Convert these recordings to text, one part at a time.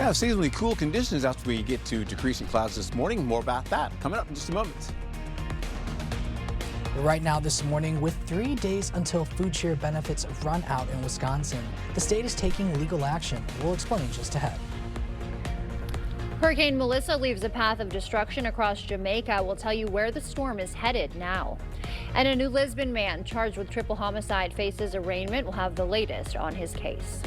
We have seasonally cool conditions after we get to decreasing clouds this morning. More about that coming up in just a moment. Right now this morning, with 3 days until food share benefits run out in Wisconsin, the state is taking legal action. We'll explain just ahead. Hurricane Melissa leaves a path of destruction across Jamaica. We'll tell you where the storm is headed now. And a New Lisbon man charged with triple homicide faces arraignment. We'll have the latest on his case.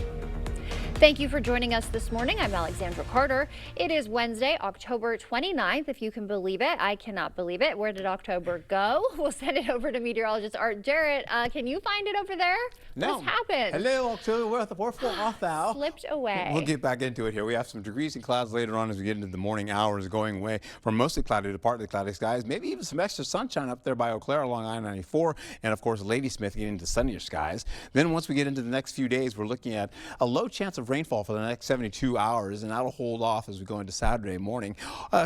Thank you for joining us this morning. I'm Alexandra Carter. It is Wednesday, October 29th, if you can believe it. I cannot believe it. Where did October go? We'll send it over to meteorologist Art Jarrett. Can you find it over there? No. What's happened? Hello, October. We're full off now. Slipped away. We'll get back into it here. We have some decreasing clouds later on as we get into the morning hours, going away from mostly cloudy to partly cloudy skies. Maybe even some extra sunshine up there by Eau Claire along I-94, and of course Ladysmith getting into sunnier skies. Then once we get into the next few days, we're looking at a low chance of rainfall for the next 72 hours, and that'll hold off as we go into Saturday morning.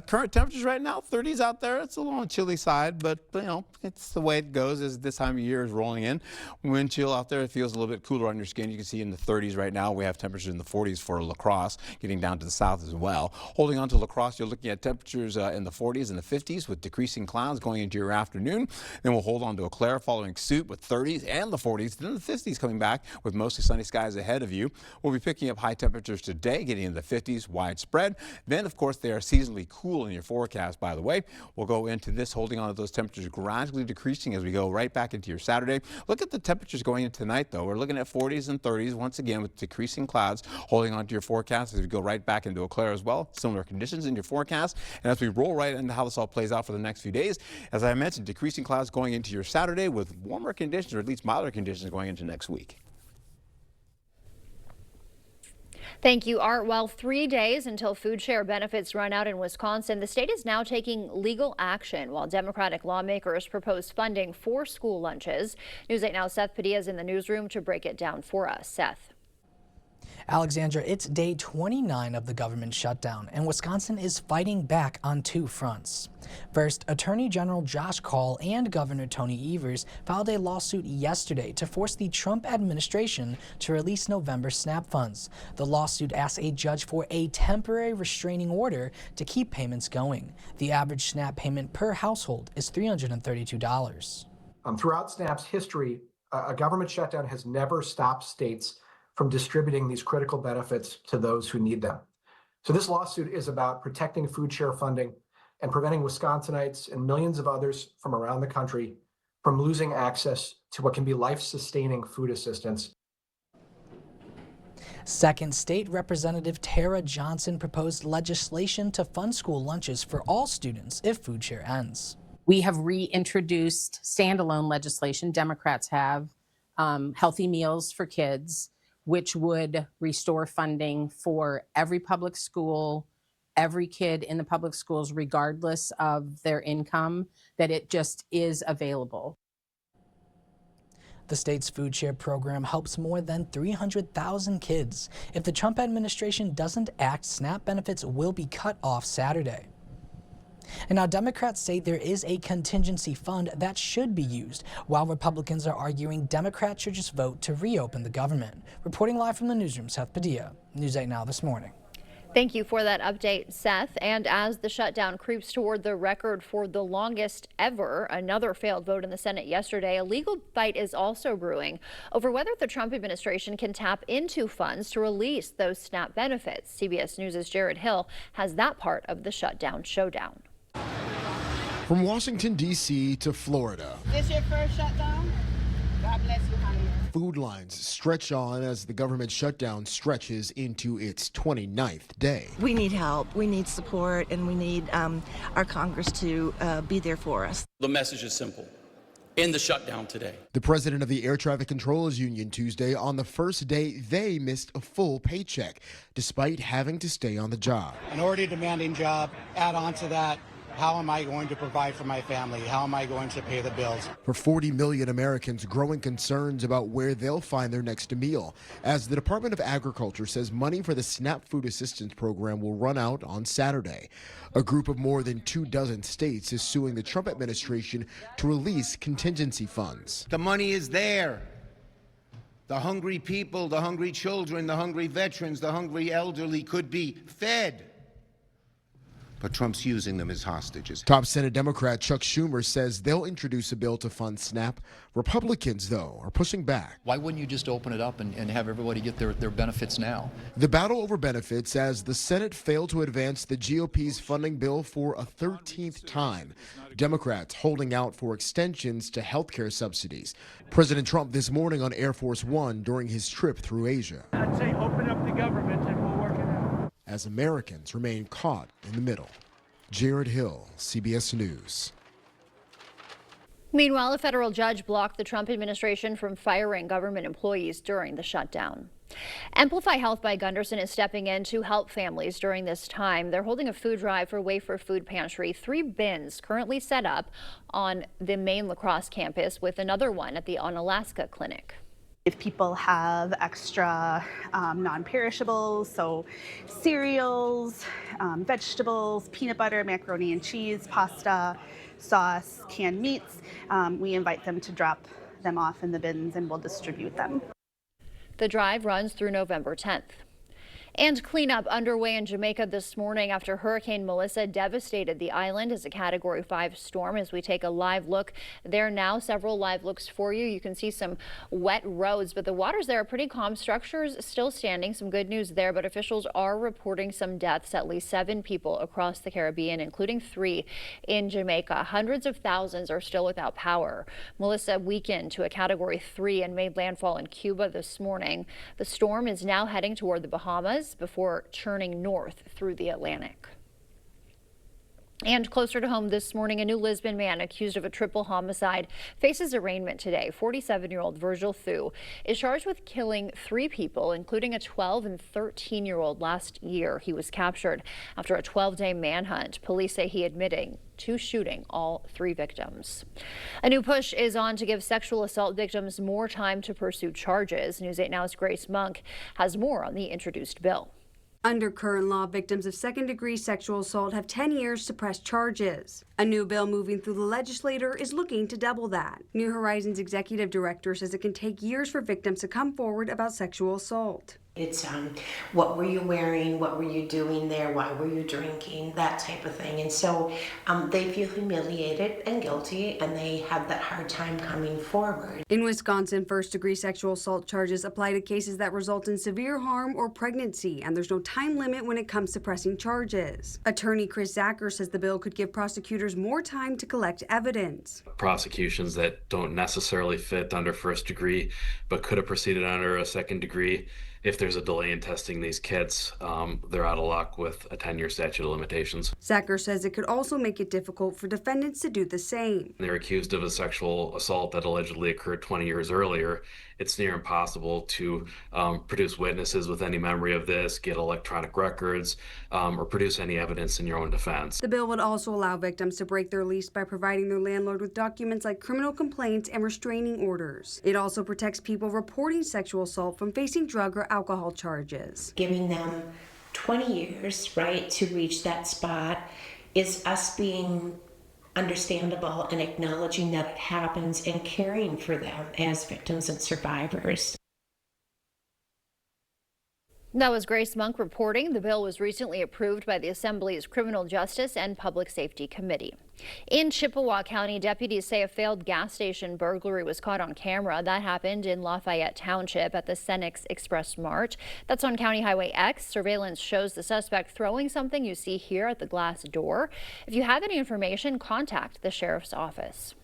Current temperatures right now, 30s out there. It's a little on the chilly side, but you know, it's the way it goes as this time of year is rolling in. Wind chill out there, it feels a little bit cooler on your skin. You can see in the 30s right now. We have temperatures in the 40s for La Crosse, getting down to the south as well. Holding on to La Crosse, you're looking at temperatures in the 40s and the 50s with decreasing clouds going into your afternoon. Then we'll hold on to Eau Claire following suit with 30s and the 40s. Then the 50s coming back with mostly sunny skies ahead of you. We'll be picking up high temperatures today, getting in the 50s widespread. Then, of course, they are seasonally cool in your forecast, by the way. We'll go into this holding on to those temperatures gradually decreasing as we go right back into your Saturday. Look at the temperatures going into tonight, though. We're looking at 40s and 30s once again with decreasing clouds holding on to your forecast as we go right back into Eau Claire as well. Similar conditions in your forecast. And as we roll right into how this all plays out for the next few days, as I mentioned, decreasing clouds going into your Saturday with warmer conditions, or at least milder conditions going into next week. Thank you, Art. Well, 3 days until food share benefits run out in Wisconsin, the state is now taking legal action while Democratic lawmakers propose funding for school lunches. News 8 Now's Seth Padilla is in the newsroom to break it down for us. Seth. Alexandra, it's day 29 of the government shutdown, and Wisconsin is fighting back on two fronts. First, Attorney General Josh Kaul and Governor Tony Evers filed a lawsuit yesterday to force the Trump administration to release November SNAP funds. The lawsuit asks a judge for a temporary restraining order to keep payments going. The average SNAP payment per household is $332. Throughout SNAP's history, a government shutdown has never stopped states from distributing these critical benefits to those who need them. So this lawsuit is about protecting food share funding and preventing Wisconsinites and millions of others from around the country from losing access to what can be life-sustaining food assistance. Second, State Representative Tara Johnson proposed legislation to fund school lunches for all students if food share ends. We have reintroduced standalone legislation, Democrats have, healthy meals for kids, which would restore funding for every public school, every kid in the public schools, regardless of their income, that it just is available. The state's food share program helps more than 300,000 kids. If the Trump administration doesn't act, SNAP benefits will be cut off Saturday. And now Democrats say there is a contingency fund that should be used, while Republicans are arguing Democrats should just vote to reopen the government. Reporting live from the newsroom, Seth Padilla, News 8 Now this morning. Thank you for that update, Seth. And as the shutdown creeps toward the record for the longest ever, another failed vote in the Senate yesterday, a legal fight is also brewing over whether the Trump administration can tap into funds to release those SNAP benefits. CBS News' Jared Hill has that part of the shutdown showdown. From Washington, D.C. to Florida. This your first shutdown? God bless you, honey. Food lines stretch on as the government shutdown stretches into its 29th day. We need help, we need support, and we need our Congress to be there for us. The message is simple. End the shutdown today. The president of the Air Traffic Controllers Union Tuesday, on the first day they missed a full paycheck, despite having to stay on the job. An already demanding job, add on to that, how am I going to provide for my family? How am I going to pay the bills? For 40 million Americans, growing concerns about where they'll find their next meal, as the Department of Agriculture says money for the SNAP Food Assistance Program will run out on Saturday. A group of more than 24 states is suing the Trump administration to release contingency funds. The money is there. The hungry people, the hungry children, the hungry veterans, the hungry elderly could be fed. But Trump's using them as hostages. Top Senate Democrat Chuck Schumer says they'll introduce a bill to fund SNAP. Republicans, though, are pushing back. Why wouldn't you just open it up and have everybody get their benefits now? The battle over benefits as the Senate failed to advance the GOP's funding bill for a 13th time. Democrats holding out for extensions to health care subsidies. President Trump this morning on Air Force One during his trip through Asia. I'd say open up the government and we'll work it out. As Americans remain caught in the middle. Jared Hill, CBS News. Meanwhile, a federal judge blocked the Trump administration from firing government employees during the shutdown. Amplify Health by Gunderson is stepping in to help families during this time. They're holding a food drive for Wafer Food Pantry. 3 bins currently set up on the main La Crosse campus with another one at the Onalaska Clinic. If people have extra non-perishables, so cereals, vegetables, peanut butter, macaroni and cheese, pasta, sauce, canned meats, we invite them to drop them off in the bins and we'll distribute them. The drive runs through November 10th. And cleanup underway in Jamaica this morning after Hurricane Melissa devastated the island as a Category 5 storm. As we take a live look there now, several live looks for you. You can see some wet roads, but the waters there are pretty calm. Structures still standing. Some good news there, but officials are reporting some deaths. At least 7 people across the Caribbean, including 3 in Jamaica. Hundreds of thousands are still without power. Melissa weakened to a Category 3 and made landfall in Cuba this morning. The storm is now heading toward the Bahamas before churning north through the Atlantic. And closer to home this morning, a new Lisbon man accused of a triple homicide faces arraignment today. 47-year-old Virgil Thu is charged with killing 3 people, including a 12 and 13-year-old last year. He was captured after a 12-day manhunt. Police say he admitting to shooting all 3 victims. A new push is on to give sexual assault victims more time to pursue charges. News 8 Now's Grace Monk has more on the introduced bill. Under current law, victims of second-degree sexual assault have 10 years to press charges. A new bill moving through the legislature is looking to double that. New Horizons executive director says it can take years for victims to come forward about sexual assault. It's what were you wearing, what were you doing there, why were you drinking, that type of thing. And so they feel humiliated and guilty, and they have that hard time coming forward. In Wisconsin, first-degree sexual assault charges apply to cases that result in severe harm or pregnancy, and there's no time limit when it comes to pressing charges. Attorney Chris Zacher says the bill could give prosecutors more time to collect evidence. Prosecutions that don't necessarily fit under first degree, but could have proceeded under a second degree, if there's a delay in testing these kits, they're out of luck with a 10-year statute of limitations. Zacher says it could also make it difficult for defendants to do the same. They're accused of a sexual assault that allegedly occurred 20 years earlier. It's near impossible to produce witnesses with any memory of this, get electronic records, or produce any evidence in your own defense. The bill would also allow victims to break their lease by providing their landlord with documents like criminal complaints and restraining orders. It also protects people reporting sexual assault from facing drug or alcohol charges. Giving them 20 years, right, to reach that spot is us being understandable and acknowledging that it happens and caring for them as victims and survivors. That was Grace Monk reporting. The bill was recently approved by the Assembly's Criminal Justice and Public Safety Committee. In Chippewa County, deputies say a failed gas station burglary was caught on camera. That happened in Lafayette Township at the Senex Express Mart. That's on County Highway X. Surveillance shows the suspect throwing something you see here at the glass door. If you have any information, contact the sheriff's office.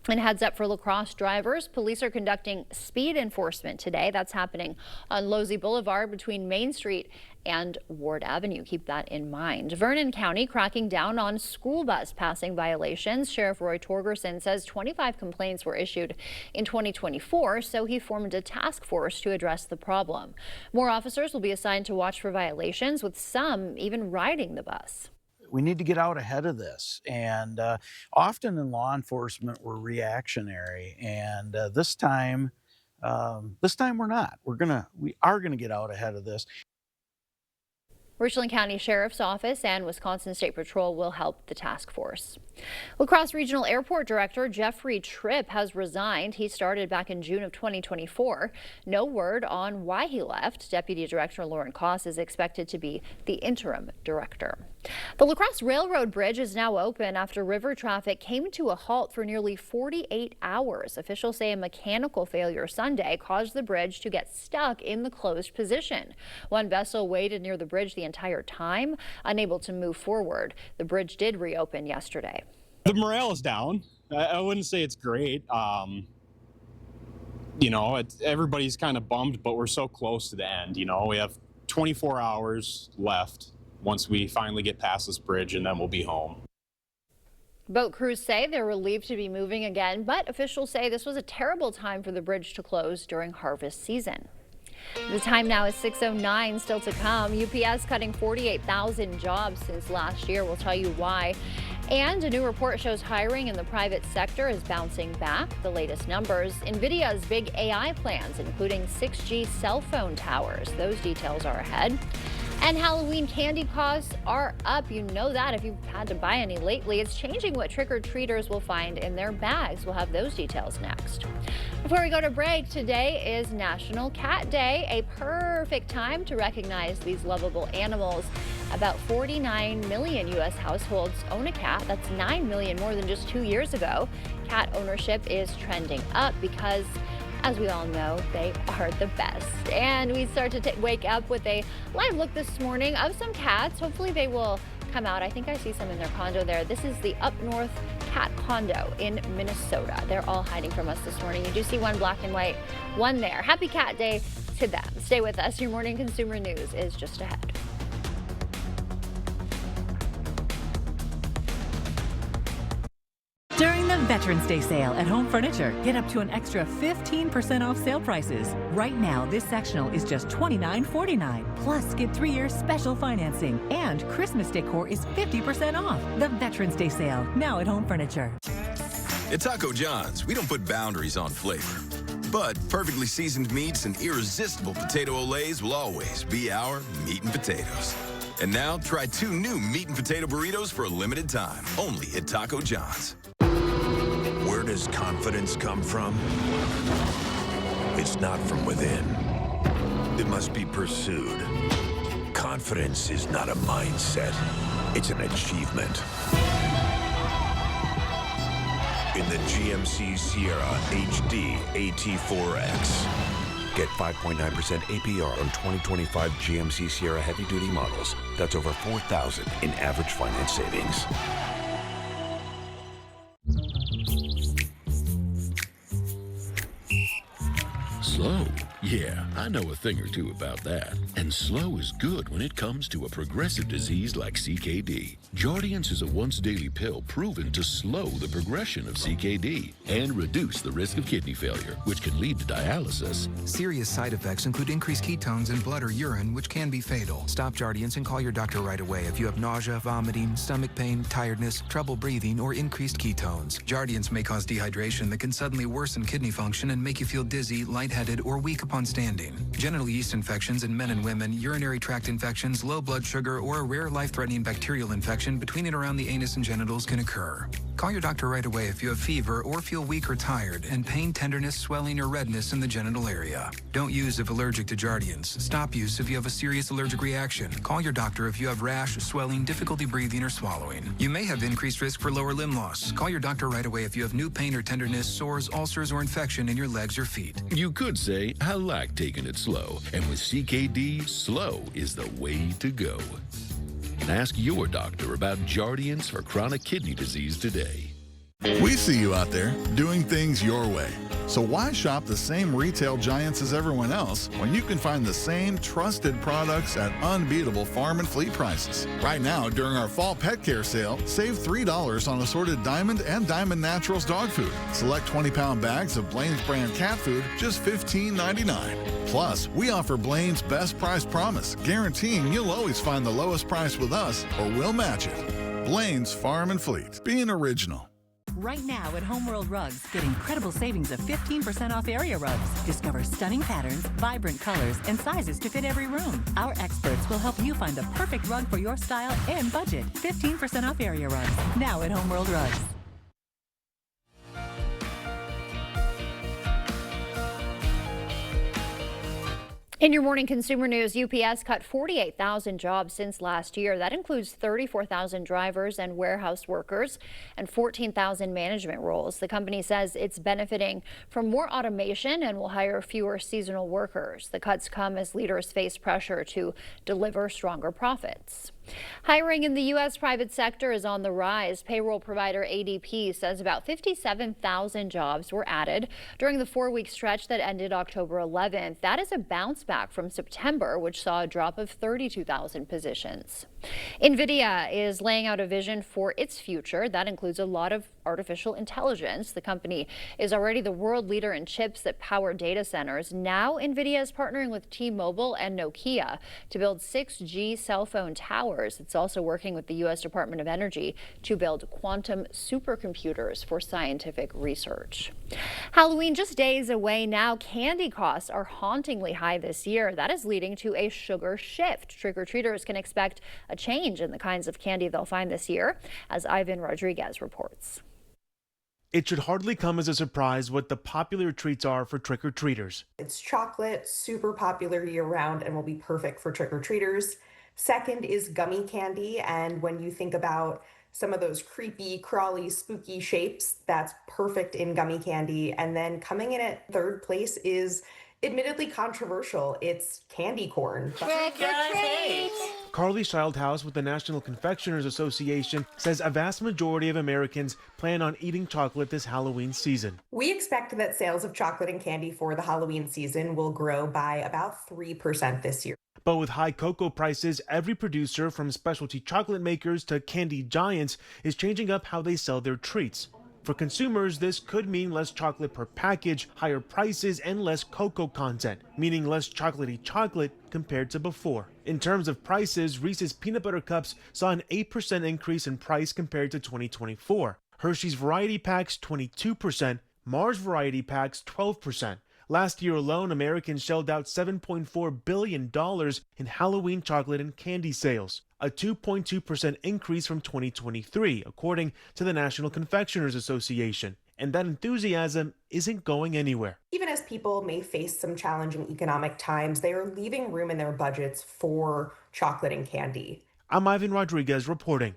And heads up for La Crosse drivers. Police are conducting speed enforcement today. That's happening on Losey Boulevard between Main Street and Ward Avenue. Keep that in mind. Vernon County cracking down on school bus passing violations. Sheriff Roy Torgerson says 25 complaints were issued in 2024, so he formed a task force to address the problem. More officers will be assigned to watch for violations, with some even riding the bus. We need to get out ahead of this, and often in law enforcement we're reactionary, and this time we're not. We are gonna get out ahead of this. Richland County Sheriff's Office and Wisconsin State Patrol will help the task force. La Crosse Regional Airport Director Jeffrey Tripp has resigned. He started back in June of 2024. No word on why he left. Deputy Director Lauren Koss is expected to be the interim director. The La Crosse Railroad Bridge is now open after river traffic came to a halt for nearly 48 hours. Officials say a mechanical failure Sunday caused the bridge to get stuck in the closed position. One vessel waited near the bridge the entire time, unable to move forward. The bridge did reopen yesterday. The morale is down. I wouldn't say it's great. You know, everybody's kind of bummed, but we're so close to the end. You know, we have 24 hours left once we finally get past this bridge, and then we'll be home. Boat crews say they're relieved to be moving again, but officials say this was a terrible time for the bridge to close during harvest season. The time now is 6:09. Still to come, UPS cutting 48,000 jobs since last year. We'll tell you why. And a new report shows hiring in the private sector is bouncing back. The latest numbers, NVIDIA's big AI plans, including 6G cell phone towers. Those details are ahead. And Halloween candy costs are up. You know that if you've had to buy any lately. It's changing what trick-or-treaters will find in their bags. We'll have those details next. Before we go to break, today is National Cat Day, a perfect time to recognize these lovable animals. About 49 million U.S. households own a cat. That's 9 million more than just 2 years ago. Cat ownership is trending up because, as we all know, they are the best. And we start to wake up with a live look this morning of some cats. Hopefully they will come out. I think I see some in their condo there. This is the Up North Cat Condo in Minnesota. They're all hiding from us this morning. You do see one black and white, one there. Happy Cat Day to them. Stay with us. Your morning consumer news is just ahead. During the Veterans Day sale at Home Furniture, get up to an extra 15% off sale prices. Right now, this sectional is just $29.49. Plus, get 3 years special financing. And Christmas decor is 50% off. The Veterans Day sale, now at Home Furniture. At Taco John's, we don't put boundaries on flavor. But perfectly seasoned meats and irresistible potato olays will always be our meat and potatoes. And now, try 2 new meat and potato burritos for a limited time, only at Taco John's. Where does confidence come from? It's not from within. It must be pursued. Confidence is not a mindset. It's an achievement. In the GMC Sierra HD AT4X. Get 5.9% APR on 2025 GMC Sierra heavy-duty models. That's over $4,000 in average finance savings. Slow? Yeah, I know a thing or two about that. And slow is good when it comes to a progressive disease like CKD. Jardiance is a once-daily pill proven to slow the progression of CKD and reduce the risk of kidney failure, which can lead to dialysis. Serious side effects include increased ketones in blood or urine, which can be fatal. Stop Jardiance and call your doctor right away if you have nausea, vomiting, stomach pain, tiredness, trouble breathing, or increased ketones. Jardiance may cause dehydration that can suddenly worsen kidney function and make you feel dizzy, lightheaded, or weak upon standing. Genital yeast infections in men and women, urinary tract infections, low blood sugar, or a rare life-threatening bacterial infection between and around the anus and genitals can occur. Call your doctor right away if you have fever or feel weak or tired and pain, tenderness, swelling, or redness in the genital area. Don't use if allergic to Jardiance. Stop use if you have a serious allergic reaction. Call your doctor if you have rash, swelling, difficulty breathing, or swallowing. You may have increased risk for lower limb loss. Call your doctor right away if you have new pain or tenderness, sores, ulcers, or infection in your legs or feet. You could say, I like taking it slow. And with CKD, slow is the way to go. And ask your doctor about Jardiance for chronic kidney disease today. We see you out there doing things your way. So why shop the same retail giants as everyone else when you can find the same trusted products at unbeatable farm and fleet prices? Right now, during our fall pet care sale, save $3 on assorted Diamond and Diamond Naturals dog food. Select 20-pound bags of Blaine's brand cat food, just $15.99. Plus, we offer Blaine's Best Price Promise, guaranteeing you'll always find the lowest price with us or we'll match it. Blaine's Farm and Fleet, being original. Right now at Homeworld Rugs, get incredible savings of 15% off area rugs. Discover stunning patterns, vibrant colors, and sizes to fit every room. Our experts will help you find the perfect rug for your style and budget. 15% off area rugs. Now at Homeworld Rugs. In your morning consumer news, UPS cut 48,000 jobs since last year. That includes 34,000 drivers and warehouse workers and 14,000 management roles. The company says it's benefiting from more automation and will hire fewer seasonal workers. The cuts come as leaders face pressure to deliver stronger profits. Hiring in the U.S. private sector is on the rise. Payroll provider ADP says about 57,000 jobs were added during the 4-week stretch that ended October 11th. That is a bounce back from September, which saw a drop of 32,000 positions. NVIDIA is laying out a vision for its future. That includes a lot of artificial intelligence. The company is already the world leader in chips that power data centers. Now NVIDIA is partnering with T-Mobile and Nokia to build 6G cell phone towers. It's also working with the U.S. Department of Energy to build quantum supercomputers for scientific research. Halloween just days away now. Candy costs are hauntingly high this year. That is leading to a sugar shift. Trick-or-treaters can expect a change in the kinds of candy they'll find this year, as Ivan Rodriguez reports. It should hardly come as a surprise what the popular treats are for trick-or-treaters. It's chocolate, super popular year-round, and will be perfect for trick-or-treaters. Second is gummy candy, and when you think about some of those creepy, crawly, spooky shapes, that's perfect in gummy candy. And then coming in at third place is admittedly controversial. It's candy corn. Trick or treat! Carly Childhouse with the National Confectioners Association says a vast majority of Americans plan on eating chocolate this Halloween season. We expect that sales of chocolate and candy for the Halloween season will grow by about 3% this year. But with high cocoa prices, every producer from specialty chocolate makers to candy giants is changing up how they sell their treats. For consumers, this could mean less chocolate per package, higher prices, and less cocoa content, meaning less chocolatey chocolate compared to before. In terms of prices, Reese's Peanut Butter Cups saw an 8% increase in price compared to 2024. Hershey's Variety Packs 22%, Mars Variety Packs 12%. Last year alone, Americans shelled out $7.4 billion in Halloween chocolate and candy sales, a 2.2% increase from 2023, according to the National Confectioners Association. And that enthusiasm isn't going anywhere. Even as people may face some challenging economic times, they are leaving room in their budgets for chocolate and candy. I'm Ivan Rodriguez reporting.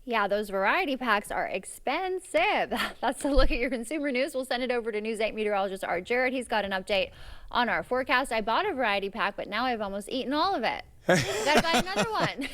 Yeah, those variety packs are expensive. That's a look at your consumer news. We'll send it over to News 8 meteorologist Art Jarrett. He's got an update on our forecast. I bought a variety pack, but now I've almost eaten all of it. Gotta buy another one.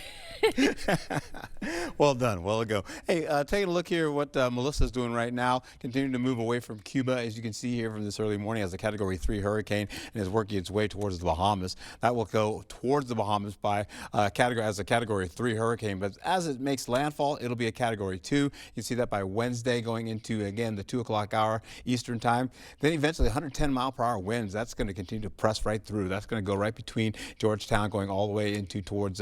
Well done. Well ago. Hey, taking a look here at what Melissa's doing right now, continuing to move away from Cuba, as you can see here from this early morning, as a Category 3 hurricane and is working its way towards the Bahamas. That will go towards the Bahamas by as a Category 3 hurricane, but as it makes landfall, it'll be a Category 2. You can see that by Wednesday, going into, again, the 2 o'clock hour Eastern time. Then eventually 110-mile-per-hour winds. That's going to continue to press right through. That's going to go right between Georgetown, going all the way into towards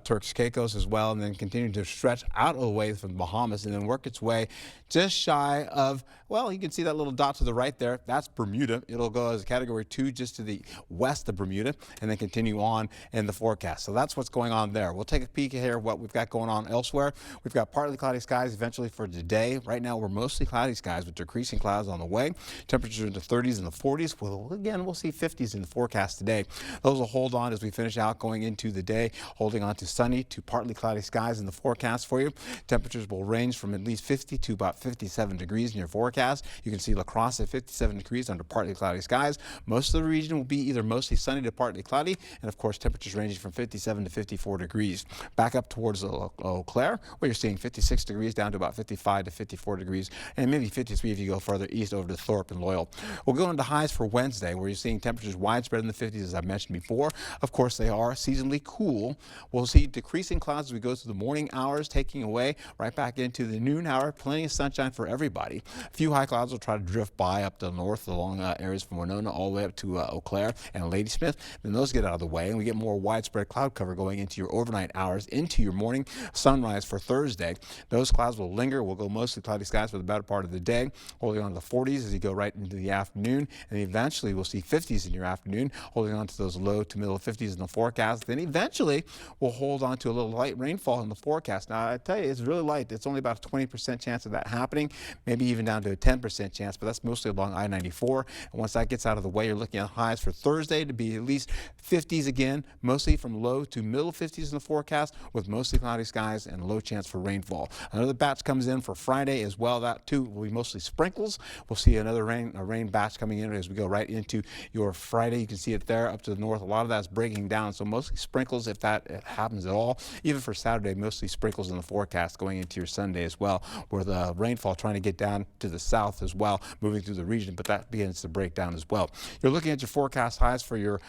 Turks Caicos as well, and then continue to stretch out away from the Bahamas and then work its way just shy of, well, you can see that little dot to the right there. That's Bermuda. It'll go as a Category 2 just to the west of Bermuda and then continue on in the forecast. So that's what's going on there. We'll take a peek here at what we've got going on elsewhere. We've got partly cloudy skies eventually for today. Right now we're mostly cloudy skies with decreasing clouds on the way. Temperatures in the 30s and the 40s. Well, again, we'll see 50s in the forecast today. Those will hold on as we finish out going into the day, holding on to sunny to partly cloudy skies in the forecast for you. Temperatures will range from at least 50 to about 57 degrees in your forecast. You can see La Crosse at 57 degrees under partly cloudy skies. Most of the region will be either mostly sunny to partly cloudy, and of course temperatures ranging from 57 to 54 degrees. Back up towards Eau Claire, where you're seeing 56 degrees down to about 55 to 54 degrees, and maybe 53 if you go further east over to Thorpe and Loyal. We'll go into highs for Wednesday, where you're seeing temperatures widespread in the 50s, as I mentioned before. Of course, they are seasonally cool. We'll see decreasing increasing clouds as we go through the morning hours, taking away right back into the noon hour. Plenty of sunshine for everybody. A few high clouds will try to drift by up to the north along areas from Winona all the way up to Eau Claire and Ladysmith. Then those get out of the way, and we get more widespread cloud cover going into your overnight hours, into your morning sunrise for Thursday. Those clouds will linger. We'll go mostly cloudy skies for the better part of the day, holding on to the 40s as you go right into the afternoon, and eventually we'll see 50s in your afternoon, holding on to those low to middle 50s in the forecast. Then eventually we'll hold on to a little light rainfall in the forecast. Now, I tell you, it's really light. It's only about a 20% chance of that happening, maybe even down to a 10% chance, but that's mostly along I-94. And once that gets out of the way, you're looking at highs for Thursday to be at least 50s again, mostly from low to middle 50s in the forecast, with mostly cloudy skies and low chance for rainfall. Another batch comes in for Friday as well. That too will be mostly sprinkles. We'll see another rain batch coming in as we go right into your Friday. You can see it there up to the north. A lot of that's breaking down, so mostly sprinkles if that happens at all. Even for Saturday, mostly sprinkles in the forecast going into your Sunday as well, where the rainfall trying to get down to the south as well, moving through the region, but that begins to break down as well. You're looking at your forecast highs for your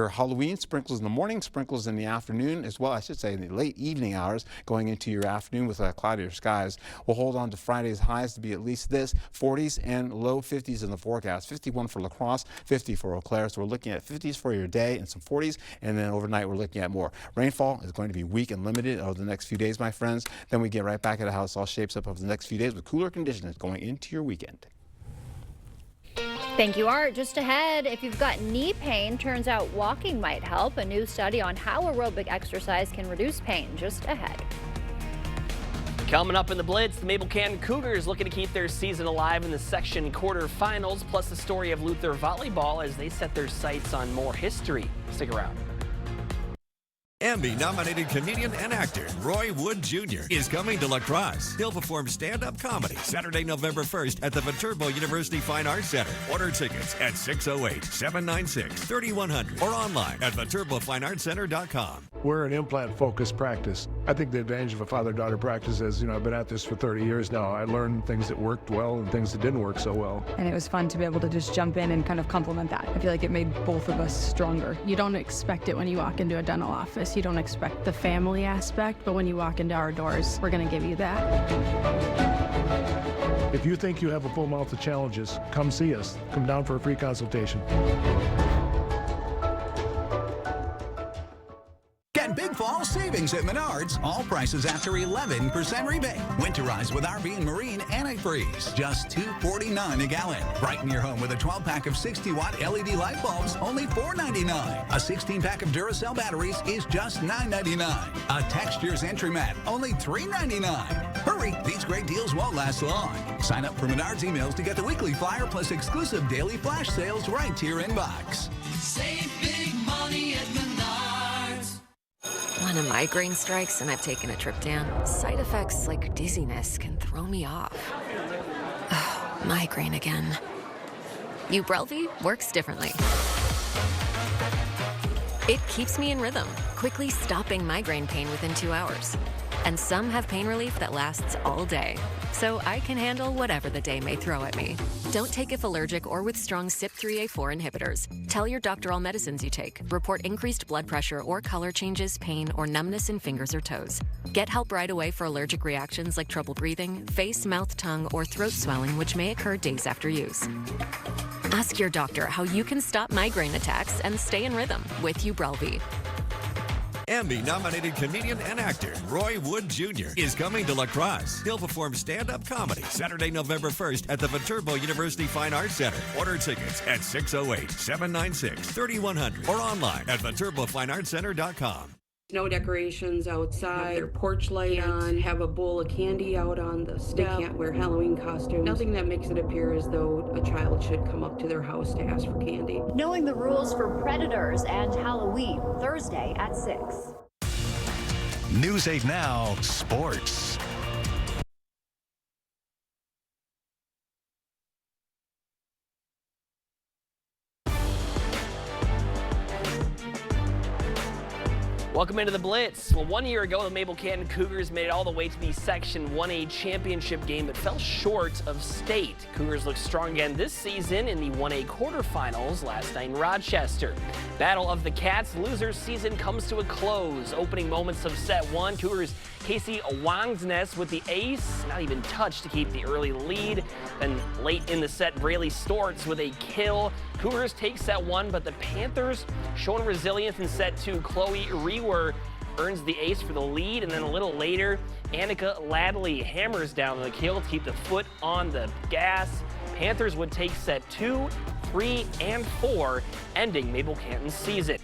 Halloween. Sprinkles in the morning, sprinkles in the afternoon as well, I should say in the late evening hours going into your afternoon with cloudier skies. We'll hold on to Friday's highs to be at least this, 40s and low 50s in the forecast. 51 for La Crosse, 50 for Eau Claire. So we're looking at 50s for your day and some 40s, and then overnight we're looking at more. Rainfall is going to be weak and limited over the next few days, my friends. Then we get right back into how this all shapes up over the next few days with cooler conditions going into your weekend. Thank you, Art. Just ahead, if you've got knee pain, turns out walking might help. A new study on how aerobic exercise can reduce pain. Just ahead. Coming up in the Blitz, the Mabel Canton Cougars looking to keep their season alive in the section quarterfinals, plus the story of Luther Volleyball as they set their sights on more history. Stick around. Emmy-nominated comedian and actor Roy Wood Jr. is coming to La Crosse. He'll perform stand-up comedy Saturday, November 1st at the Viterbo University Fine Arts Center. Order tickets at 608-796-3100 or online at ViterboFineArtsCenter.com. We're an implant-focused practice. I think the advantage of a father-daughter practice is, I've been at this for 30 years now. I learned things that worked well and things that didn't work so well. And it was fun to be able to just jump in and kind of complement that. I feel like it made both of us stronger. You don't expect it when you walk into a dental office. You don't expect the family aspect, but when you walk into our doors, we're going to give you that. If you think you have a full mouth of challenges, come see us. Come down for a free consultation. Get big fall savings at Menards. All prices after 11% rebate. Winterize with RV and Marine antifreeze. Just $2.49 a gallon. Brighten your home with a 12-pack of 60-watt LED light bulbs, only $4.99. A 16-pack of Duracell batteries is just $9.99. A Textures entry mat, only $3.99. Hurry, these great deals won't last long. Sign up for Menards emails to get the weekly flyer plus exclusive daily flash sales right to your inbox. Save big money at Menards. When a migraine strikes and I've taken a triptan, side effects like dizziness can throw me off. Ugh, migraine again. Ubrelvy works differently. It keeps me in rhythm, quickly stopping migraine pain within 2 hours. And some have pain relief that lasts all day, so I can handle whatever the day may throw at me. Don't take if allergic or with strong CYP3A4 inhibitors. Tell your doctor all medicines you take. Report increased blood pressure or color changes, pain, or numbness in fingers or toes. Get help right away for allergic reactions like trouble breathing, face, mouth, tongue, or throat swelling, which may occur days after use. Ask your doctor how you can stop migraine attacks and stay in rhythm with Ubrelvy. Emmy-nominated comedian and actor Roy Wood Jr. is coming to La Crosse. He'll perform stand-up comedy Saturday, November 1st at the Viterbo University Fine Arts Center. Order tickets at 608-796-3100 or online at ViterboFineArtsCenter.com. Snow decorations outside, have their porch light on, have a bowl of candy out on the step. They can't wear Halloween costumes. Nothing that makes it appear as though a child should come up to their house to ask for candy. Knowing the rules for predators and Halloween, Thursday at 6. News 8 Now, Sports. Welcome into the Blitz. Well, 1 year ago, the Mabel Canton Cougars made it all the way to the Section 1A championship game, but fell short of state. Cougars look strong again this season in the 1A quarterfinals last night in Rochester. Battle of the Cats losers season comes to a close. Opening moments of set one, Cougars Casey Wangsness with the ace, not even touched to keep the early lead. Then late in the set, Braylee Stortz with a kill. Cougars take set one, but the Panthers showing resilience in set two. Chloe Rewer earns the ace for the lead, and then a little later, Annika Ladley hammers down the kill to keep the foot on the gas. Panthers would take set 2, 3, and 4, ending Mabel Canton's season.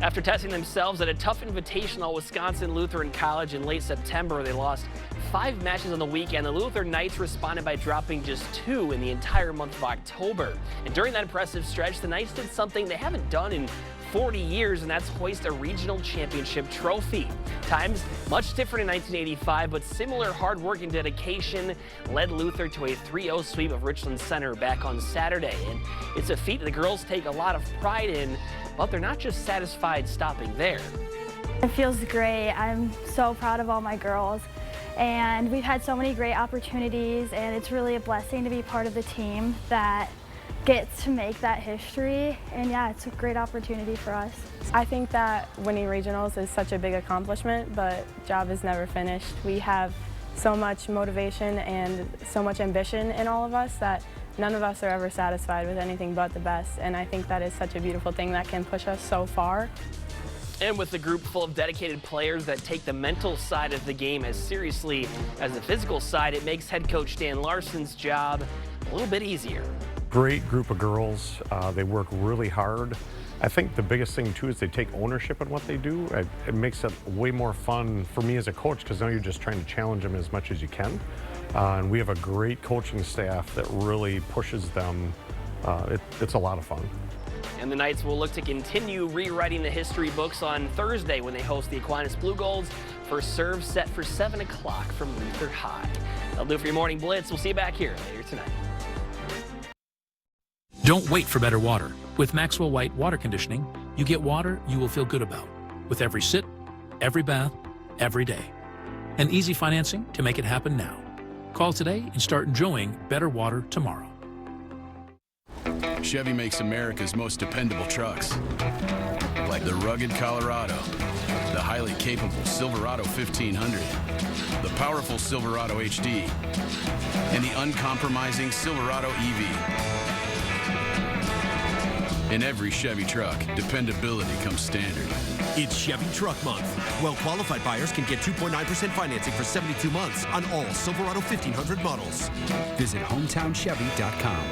After testing themselves at a tough invitational Wisconsin Lutheran College in late September, they lost 5 matches on the weekend. The Lutheran Knights responded by dropping just 2 in the entire month of October. And during that impressive stretch, the Knights did something they haven't done in 40 years, and that's hoist a regional championship trophy. Times much different in 1985, but similar hard work and dedication led Luther to a 3-0 sweep of Richland Center back on Saturday. And it's a feat the girls take a lot of pride in, but they're not just satisfied stopping there. It feels great. I'm so proud of all my girls, and we've had so many great opportunities, and it's really a blessing to be part of the team that gets to make that history, and yeah, it's a great opportunity for us. I think that winning regionals is such a big accomplishment, but job is never finished. We have so much motivation and so much ambition in all of us that none of us are ever satisfied with anything but the best, and I think that is such a beautiful thing that can push us so far. And with a group full of dedicated players that take the mental side of the game as seriously as the physical side, it makes head coach Dan Larson's job a little bit easier. Great group of girls. They work really hard. I think the biggest thing too is they take ownership in what they do. It makes it way more fun for me as a coach, because now you're just trying to challenge them as much as you can. And we have a great coaching staff that really pushes them. It's a lot of fun. And the Knights will look to continue rewriting the history books on Thursday when they host the Aquinas Blue Golds. First serve set for 7 o'clock from Luther High. That'll do it for your morning blitz. We'll see you back here later tonight. Don't wait for better water. With Maxwell White Water Conditioning, you get water you will feel good about with every sit, every bath, every day. And easy financing to make it happen now. Call today and start enjoying better water tomorrow. Chevy makes America's most dependable trucks, like the rugged Colorado, the highly capable Silverado 1500, the powerful Silverado HD, and the uncompromising Silverado EV. In every Chevy truck, dependability comes standard. It's Chevy Truck Month. Well-qualified buyers can get 2.9% financing for 72 months on all Silverado 1500 models. Visit HometownChevy.com.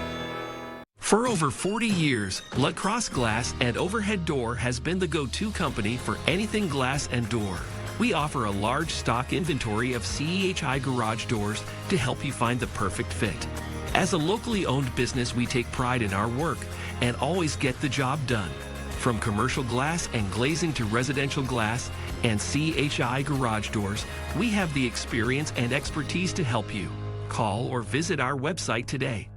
For over 40 years, LaCrosse Glass and Overhead Door has been the go-to company for anything glass and door. We offer a large stock inventory of CEHI garage doors to help you find the perfect fit. As a locally owned business, we take pride in our work and always get the job done. From commercial glass and glazing to residential glass and CHI garage doors, we have the experience and expertise to help you. Call or visit our website today.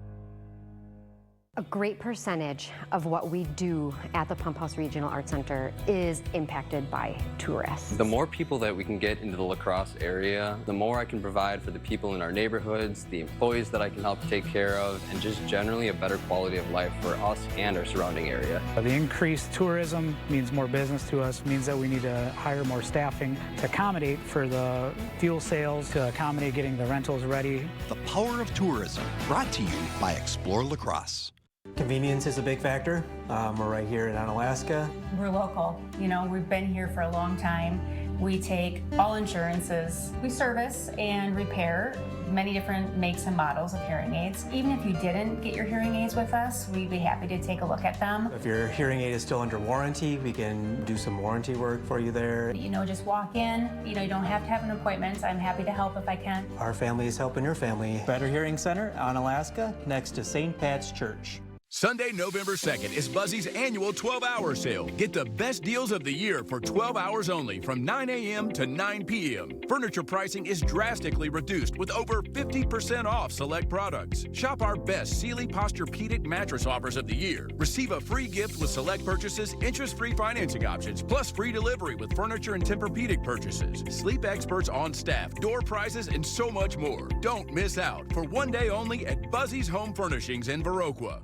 A great percentage of what we do at the Pump House Regional Arts Center is impacted by tourists. The more people that we can get into the La Crosse area, the more I can provide for the people in our neighborhoods, the employees that I can help take care of, and just generally a better quality of life for us and our surrounding area. The increased tourism means more business to us, means that we need to hire more staffing to accommodate for the fuel sales, to accommodate getting the rentals ready. The power of tourism, brought to you by Explore La Crosse. Convenience is a big factor. We're right here in Onalaska. We're local. You know, we've been here for a long time. We take all insurances. We service and repair many different makes and models of hearing aids. Even if you didn't get your hearing aids with us, we'd be happy to take a look at them. If your hearing aid is still under warranty, we can do some warranty work for you there. You know, just walk in. You know, you don't have to have an appointment. I'm happy to help if I can. Our family is helping your family. Better Hearing Center, Onalaska, next to St. Pat's Church. Sunday, November 2nd is Buzzy's annual 12-hour sale. Get the best deals of the year for 12 hours only from 9 a.m. to 9 p.m. Furniture pricing is drastically reduced with over 50% off select products. Shop our best Sealy Posturepedic mattress offers of the year. Receive a free gift with select purchases, interest-free financing options, plus free delivery with furniture and Tempur-Pedic purchases. Sleep experts on staff, door prizes, and so much more. Don't miss out for one day only at Buzzy's Home Furnishings in Viroqua.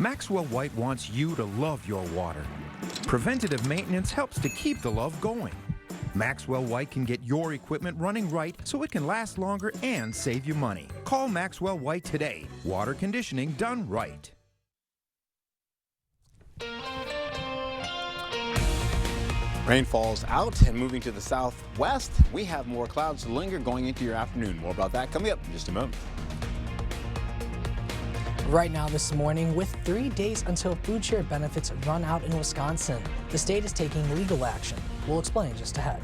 Maxwell White wants you to love your water. Preventative maintenance helps to keep the love going. Maxwell White can get your equipment running right so it can last longer and save you money. Call Maxwell White today. Water conditioning done right. Rain falls out and moving to the southwest. We have more clouds to linger going into your afternoon. More about that coming up in just a moment. Right now this morning, with 3 days until food share benefits run out in Wisconsin, the state is taking legal action. We'll explain just ahead.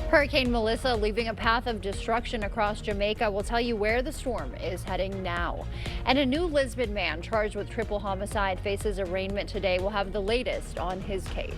Hurricane Melissa leaving a path of destruction across Jamaica. We'll tell you where the storm is heading now. And a new Lisbon man charged with triple homicide faces arraignment today. We'll have the latest on his case.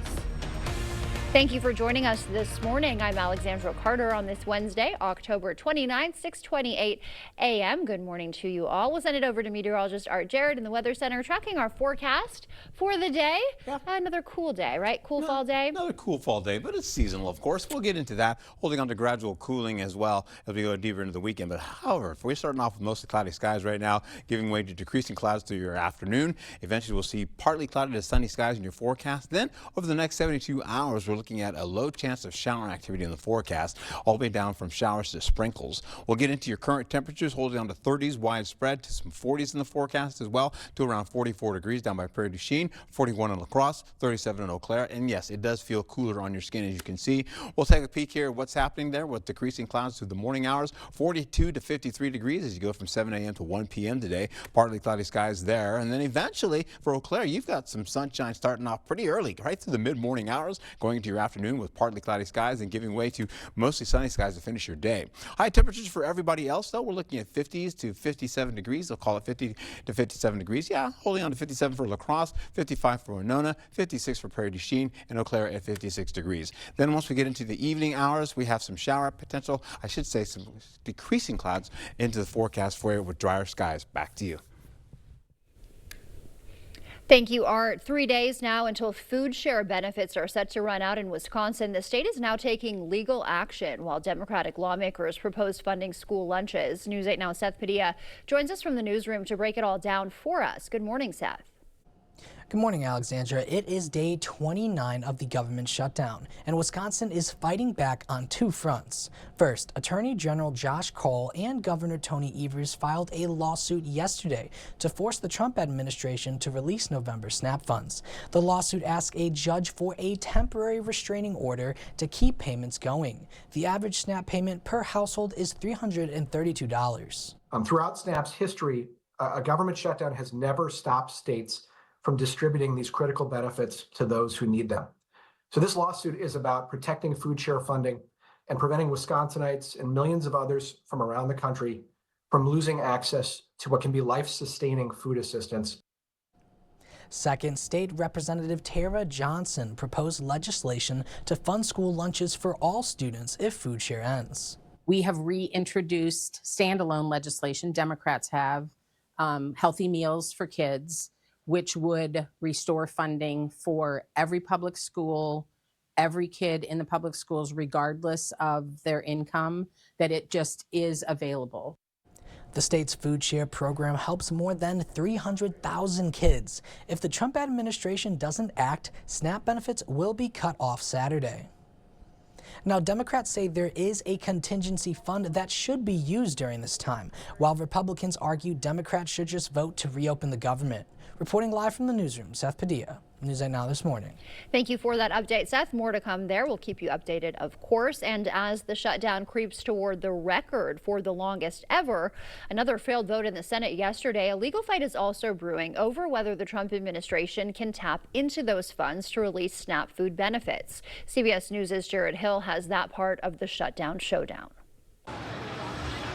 Thank you for joining us this morning. I'm Alexandra Carter on this Wednesday, October 29th, 6:28 a.m. Good morning to you all. We'll send it over to meteorologist Art Jarrett in the Weather Center, tracking our forecast for the day. Yeah. Another cool day, right? Cool fall day. Another cool fall day, but it's seasonal, of course. We'll get into that, holding on to gradual cooling as well as we go deeper into the weekend. But however, if we're starting off with mostly cloudy skies right now, giving way to decreasing clouds through your afternoon, eventually we'll see partly cloudy to sunny skies in your forecast. Then over the next 72 hours, we're looking at a low chance of shower activity in the forecast, all the way down from showers to sprinkles. We'll get into your current temperatures, holding down to 30s widespread, to some 40s in the forecast as well, to around 44 degrees down by Prairie du Chien, 41 in La Crosse, 37 in Eau Claire. And yes, it does feel cooler on your skin, as you can see. We'll take a peek here at what's happening there with decreasing clouds through the morning hours, 42 to 53 degrees as you go from 7 a.m. to 1 p.m. today. Partly cloudy skies there. And then eventually for Eau Claire, you've got some sunshine starting off pretty early, right through the mid-morning hours, going into your afternoon with partly cloudy skies and giving way to mostly sunny skies to finish your day. High temperatures for everybody else, though, we're looking at 50s to 57 degrees. They'll call it 50 to 57 degrees. Yeah, holding on to 57 for La Crosse, 55 for Winona, 56 for Prairie du Chien, and Eau Claire at 56 degrees. Then once we get into the evening hours, we have some shower potential. I should say some decreasing clouds into the forecast for you with drier skies. Back to you. Thank you, Art. 3 days now until food share benefits are set to run out in Wisconsin. The state is now taking legal action while Democratic lawmakers propose funding school lunches. News 8 Now Seth Padilla joins us from the newsroom to break it all down for us. Good morning, Seth. Good morning, Alexandra. It is day 29 of the government shutdown, and Wisconsin is fighting back on two fronts. First, Attorney General Josh Cole and Governor Tony Evers filed a lawsuit yesterday to force the Trump administration to release November SNAP funds. The lawsuit asks a judge for a temporary restraining order to keep payments going. The average SNAP payment per household is $332. Throughout SNAP's history, a government shutdown has never stopped states from distributing these critical benefits to those who need them. So this lawsuit is about protecting food share funding and preventing Wisconsinites and millions of others from around the country from losing access to what can be life-sustaining food assistance. Second, State Representative Tara Johnson proposed legislation to fund school lunches for all students if food share ends. We have reintroduced standalone legislation, Democrats have, healthy meals for kids, which would restore funding for every public school, every kid in the public schools, regardless of their income, that it just is available. The state's food share program helps more than 300,000 kids. If the Trump administration doesn't act, SNAP benefits will be cut off Saturday. Now, Democrats say there is a contingency fund that should be used during this time, while Republicans argue Democrats should just vote to reopen the government. Reporting live from the newsroom, Seth Padilla, News 8 Now this morning. Thank you for that update, Seth. More to come there. We'll keep you updated, of course. And as the shutdown creeps toward the record for the longest ever, another failed vote in the Senate yesterday, a legal fight is also brewing over whether the Trump administration can tap into those funds to release SNAP food benefits. CBS News' Jared Hill has that part of the shutdown showdown.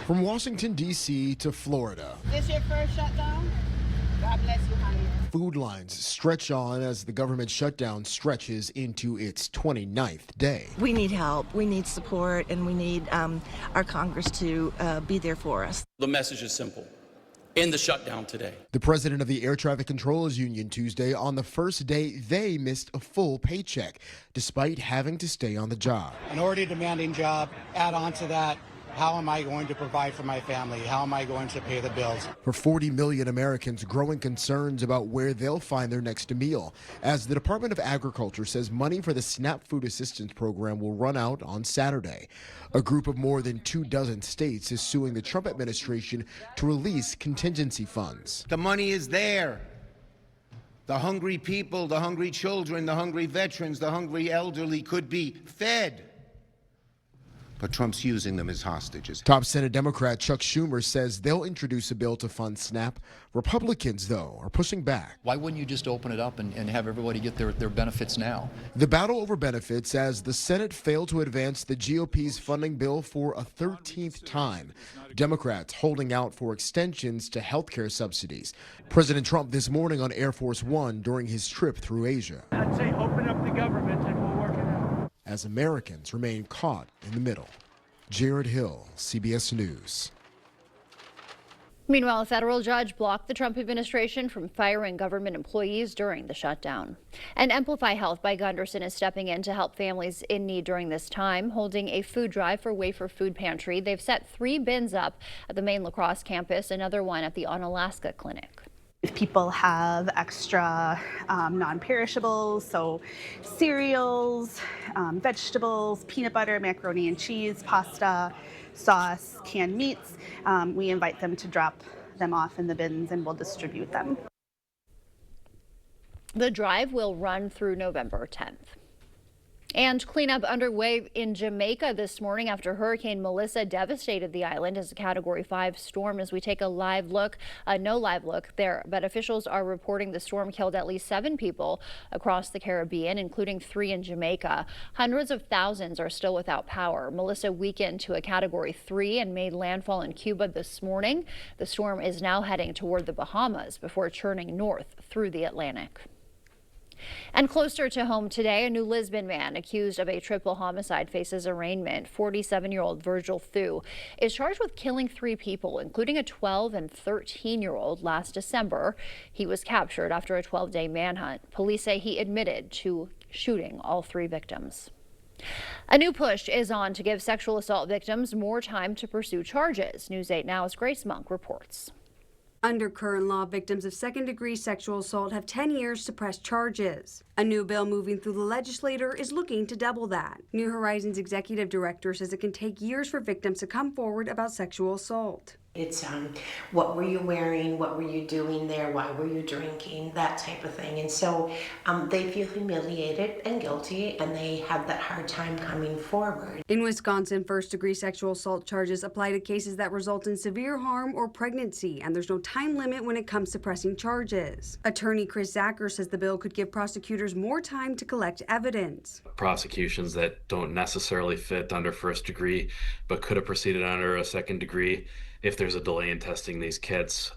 From Washington, D.C. to Florida. Is this your first shutdown? God bless you, honey. Food lines stretch on as the government shutdown stretches into its 29th day. We need help, we need support, and we need our Congress to be there for us. The message is simple. End the shutdown today. The president of the Air Traffic Controllers Union Tuesday, on the first day they missed a full paycheck, despite having to stay on the job. An already demanding job, add on to that, how am I going to provide for my family? How am I going to pay the bills? For 40 million Americans, growing concerns about where they'll find their next meal, as the Department of Agriculture says money for the SNAP Food Assistance Program will run out on Saturday. A group of more than 24 states is suing the Trump administration to release contingency funds. The money is there. The hungry people, the hungry children, the hungry veterans, the hungry elderly could be fed. But Trump's using them as hostages. Top Senate Democrat Chuck Schumer says they'll introduce a bill to fund SNAP. Republicans, though, are pushing back. Why wouldn't you just open it up and have everybody get their benefits now? The battle over benefits as the Senate failed to advance the GOP's funding bill for a 13th time. Democrats holding out for extensions to health care subsidies. President Trump this morning on Air Force One during his trip through Asia. I'd say open up the government and we'll work it out. As Americans remain caught in the middle. Jared Hill, CBS News. Meanwhile, a federal judge blocked the Trump administration from firing government employees during the shutdown. And Amplify Health by Gunderson is stepping in to help families in need during this time, holding a food drive for Wafer Food Pantry. They've set 3 bins up at the main La Crosse campus, another one at the Onalaska Clinic. If people have extra non-perishables, so cereals, vegetables, peanut butter, macaroni and cheese, pasta, sauce, canned meats, we invite them to drop them off in the bins and we'll distribute them. The drive will run through November 10th. And cleanup underway in Jamaica this morning after Hurricane Melissa devastated the island as a Category 5 storm. As we take a live look, no live look there, but officials are reporting the storm killed at least 7 people across the Caribbean, including 3 in Jamaica. Hundreds of thousands are still without power. Melissa weakened to a Category 3 and made landfall in Cuba this morning. The storm is now heading toward the Bahamas before churning north through the Atlantic. And closer to home today, a New Lisbon man accused of a triple homicide faces arraignment. 47-year-old Virgil Thu is charged with killing 3 people, including a 12- and 13-year-old last December. He was captured after a 12-day manhunt. Police say he admitted to shooting all 3 victims. A new push is on to give sexual assault victims more time to pursue charges. News 8 Now's Grace Monk reports. Under current law, victims of second-degree sexual assault have 10 years to press charges. A new bill moving through the legislature is looking to double that. New Horizons executive director says it can take years for victims to come forward about sexual assault. It's what were you wearing, what were you doing there, why were you drinking, that type of thing. And so they feel humiliated and guilty, and they have that hard time coming forward. In Wisconsin, first-degree sexual assault charges apply to cases that result in severe harm or pregnancy, and there's no time limit when it comes to pressing charges. Attorney Chris Zacher says the bill could give prosecutors more time to collect evidence. Prosecutions that don't necessarily fit under first degree, but could have proceeded under a second degree, if there's a delay in testing these kits,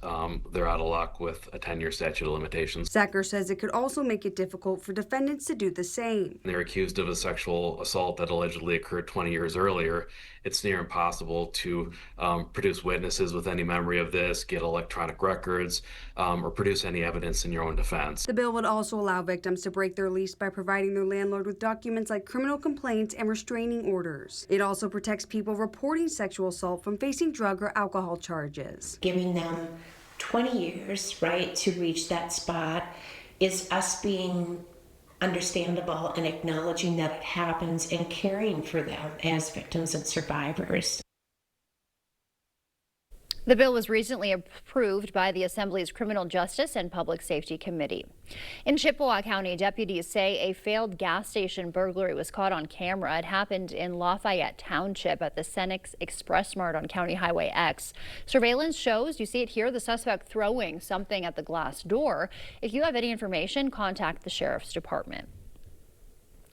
they're out of luck with a 10-year statute of limitations. Zacher says it could also make it difficult for defendants to do the same. They're accused of a sexual assault that allegedly occurred 20 years earlier. It's near impossible to produce witnesses with any memory of this, get electronic records, or produce any evidence in your own defense. The bill would also allow victims to break their lease by providing their landlord with documents like criminal complaints and restraining orders. It also protects people reporting sexual assault from facing drug or alcohol charges. Giving them 20 years, right, to reach that spot is us being understandable and acknowledging that it happens and caring for them as victims and survivors. The bill was recently approved by the Assembly's Criminal Justice and Public Safety Committee. In Chippewa County, deputies say a failed gas station burglary was caught on camera. It happened in Lafayette Township at the Senex Express Mart on County Highway X. Surveillance shows, you see it here, the suspect throwing something at the glass door. If you have any information, contact the Sheriff's Department.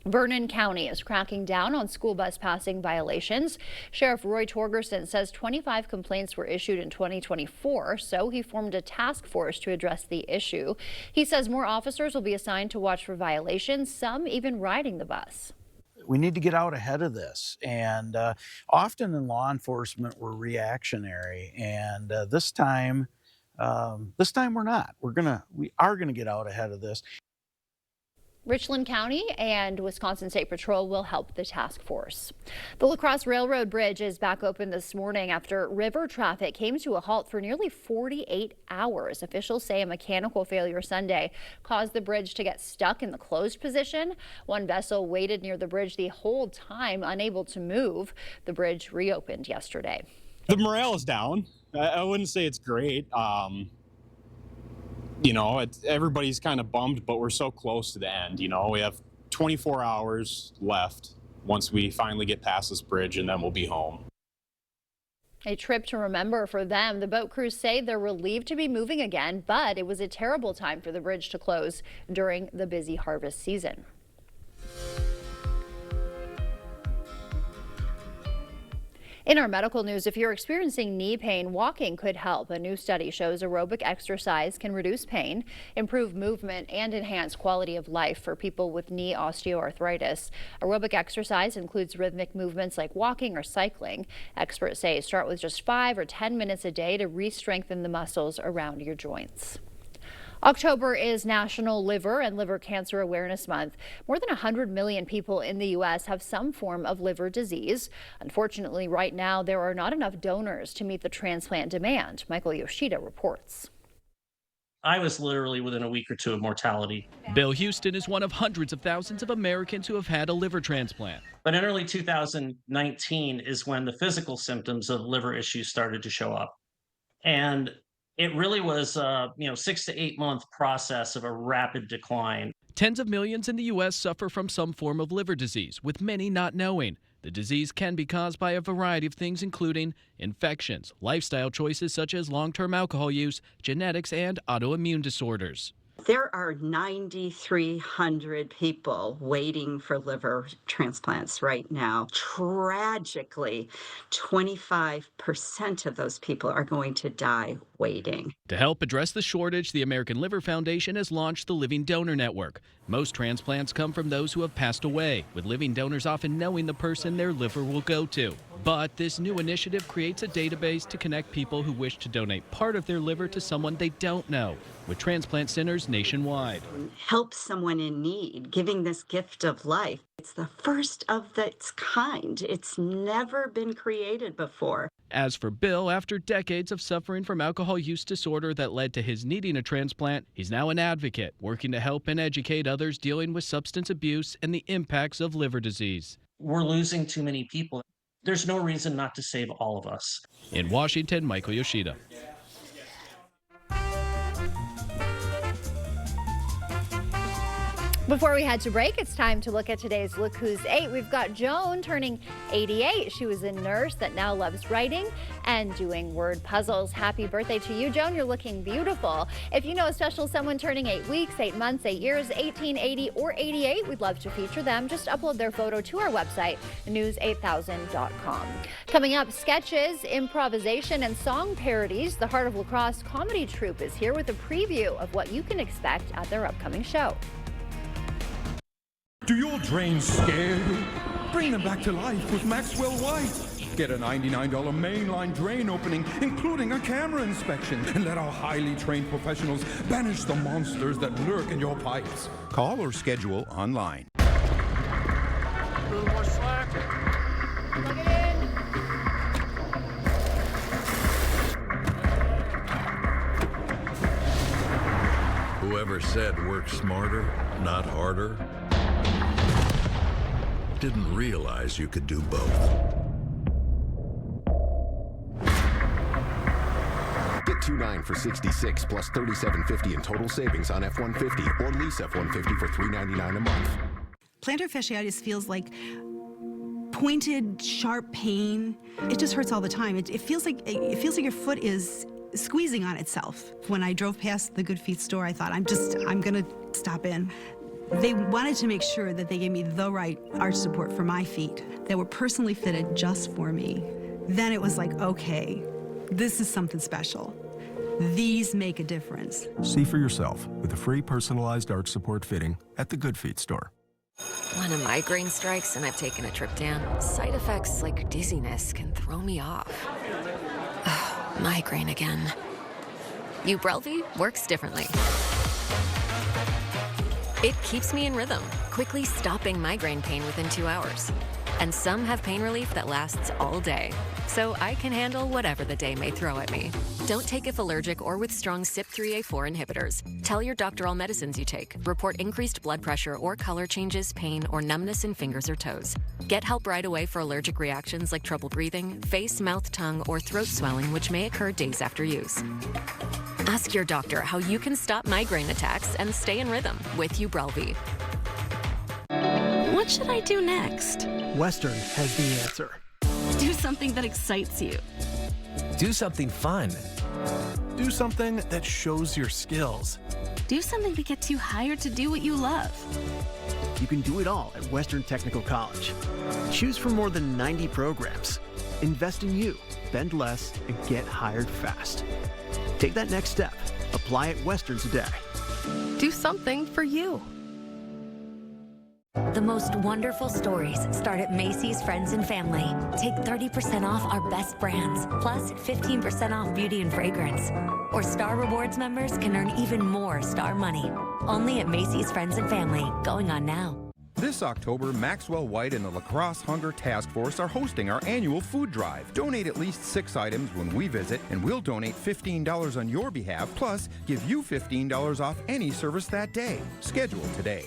Vernon County is cracking down on school bus passing violations. Sheriff Roy Torgerson says 25 complaints were issued in 2024, so he formed a task force to address the issue. He says more officers will be assigned to watch for violations, some even riding the bus. We need to get out ahead of this, and often in law enforcement we're reactionary, and this time we're not. We are gonna get out ahead of this. Richland County and Wisconsin State Patrol will help the task force. The La Crosse Railroad Bridge is back open this morning after river traffic came to a halt for nearly 48 hours. Officials say a mechanical failure Sunday caused the bridge to get stuck in the closed position. One vessel waited near the bridge the whole time, unable to move. The bridge reopened yesterday. The morale is down. I wouldn't say it's great. You know, everybody's kind of bummed, but we're so close to the end. You know, we have 24 hours left once we finally get past this bridge, and then we'll be home. A trip to remember for them. The boat crews say they're relieved to be moving again, but it was a terrible time for the bridge to close during the busy harvest season. In our medical news, if you're experiencing knee pain, walking could help. A new study shows aerobic exercise can reduce pain, improve movement, and enhance quality of life for people with knee osteoarthritis. Aerobic exercise includes rhythmic movements like walking or cycling. Experts say start with just 5 or 10 minutes a day to re-strengthen the muscles around your joints. October is National Liver and Liver Cancer Awareness Month. More than 100 million people in the U.S. have some form of liver disease. Unfortunately, right now, there are not enough donors to meet the transplant demand. Michael Yoshida reports. I was literally within a week or two of mortality. Bill Houston is one of hundreds of thousands of Americans who have had a liver transplant. But in early 2019 is when the physical symptoms of liver issues started to show up. And it really was a 6 to 8 month process of a rapid decline. Tens of millions in the U.S. suffer from some form of liver disease, with many not knowing. The disease can be caused by a variety of things, including infections, lifestyle choices such as long-term alcohol use, genetics, and autoimmune disorders. There are 9,300 people waiting for liver transplants right now. Tragically, 25% of those people are going to die waiting. To help address the shortage, the American Liver Foundation has launched the Living Donor Network. Most transplants come from those who have passed away, with living donors often knowing the person their liver will go to. But this new initiative creates a database to connect people who wish to donate part of their liver to someone they don't know, with transplant centers nationwide. Help someone in need, giving this gift of life. It's the first of its kind. It's never been created before. As for Bill, after decades of suffering from alcohol use disorder that led to his needing a transplant, he's now an advocate, working to help and educate others dealing with substance abuse and the impacts of liver disease. We're losing too many people. There's no reason not to save all of us. In Washington, Michael Yoshida. Before we head to break, it's time to look at today's Look Who's 8. We've got Joan turning 88. She was a nurse that now loves writing and doing word puzzles. Happy birthday to you, Joan. You're looking beautiful. If you know a special someone turning 8 weeks, 8 months, 8 years, 18, 80, or 88, we'd love to feature them. Just upload their photo to our website, news8000.com. Coming up, sketches, improvisation, and song parodies. The Heart of La Crosse comedy troupe is here with a preview of what you can expect at their upcoming show. Do your drains scare you? Bring them back to life with Maxwell White. Get a $99 mainline drain opening, including a camera inspection, and let our highly trained professionals banish the monsters that lurk in your pipes. Call or schedule online. A little more slack. Plug it in. Whoever said work smarter, not harder, didn't realize you could do both. Get $2,900 for 66 plus $3,750 in total savings on F-150 or lease F-150 for $399 a month. Plantar fasciitis feels like pointed, sharp pain. It just hurts all the time. It feels like your foot is squeezing on itself. When I drove past the Good Feet store, I thought, I'm gonna stop in. They wanted to make sure that they gave me the right arch support for my feet that were personally fitted just for me. Then it was like, okay, this is something special. These make a difference. See for yourself with a free personalized arch support fitting at the Good Feet store. When a migraine strikes and I've taken a Triptan, side effects like dizziness can throw me off. Migraine again. Ubrelvy works differently. It keeps me in rhythm, quickly stopping migraine pain within 2 hours. And some have pain relief that lasts all day, so I can handle whatever the day may throw at me. Don't take if allergic or with strong CYP3A4 inhibitors. Tell your doctor all medicines you take. Report increased blood pressure or color changes, pain, or numbness in fingers or toes. Get help right away for allergic reactions like trouble breathing, face, mouth, tongue, or throat swelling, which may occur days after use. Ask your doctor how you can stop migraine attacks and stay in rhythm with Ubrelvy. What should I do next? Western has the answer. Do something that excites you. Do something fun. Do something that shows your skills. Do something that gets you hired to do what you love. You can do it all at Western Technical College. Choose from more than 90 programs. Invest in you, spend less, and get hired fast. Take that next step. Apply at Western today. Do something for you. The most wonderful stories start at Macy's Friends and Family. Take 30% off our best brands, plus 15% off beauty and fragrance. Or Star Rewards members can earn even more Star money. Only at Macy's Friends and Family, going on now. This October, Maxwell White and the La Crosse Hunger Task Force are hosting our annual food drive. Donate at least 6 items when we visit, and we'll donate $15 on your behalf, plus give you $15 off any service that day. Schedule today.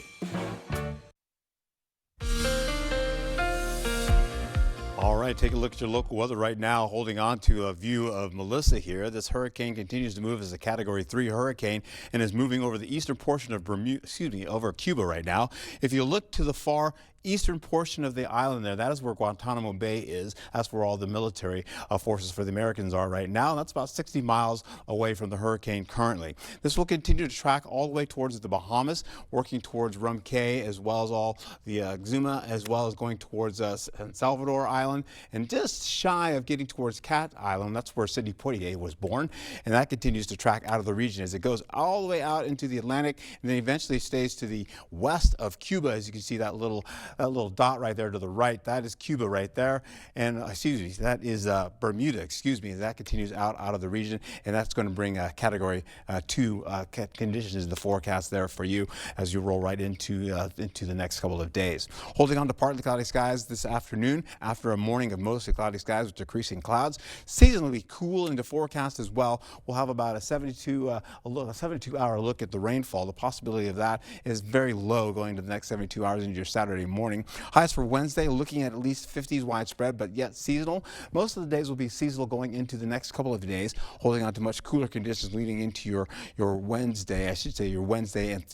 All right, take a look at your local weather right now. Holding on to a view of Melissa here. This hurricane continues to move as a Category 3 hurricane and is moving over the eastern portion of over Cuba right now. If you look to the far eastern portion of the island there, that is where Guantanamo Bay is. That's where all the military forces for the Americans are right now. That's about 60 miles away from the hurricane currently. This will continue to track all the way towards the Bahamas, working towards Rum Cay, as well as all the Exuma, as well as going towards San Salvador Island, and just shy of getting towards Cat Island. That's where Sidney Poitier was born, and that continues to track out of the region as it goes all the way out into the Atlantic, and then eventually stays to the west of Cuba. As you can see, that little dot right there to the right, that is Cuba right there. And excuse me, that is Bermuda, excuse me. That continues out of the region, and that's going to bring Category 2 conditions in the forecast there for you as you roll right into the next couple of days. Holding on to partly cloudy skies this afternoon after a morning of mostly cloudy skies with decreasing clouds. Seasonally cool in the forecast as well. We'll have about a 72-hour look at the rainfall. The possibility of that is very low going to the next 72 hours into your Saturday morning. Highs for Wednesday looking at least 50s widespread, but yet seasonal. Most of the days will be seasonal going into the next couple of days, holding on to much cooler conditions leading into your Wednesday, I should say your Wednesday, and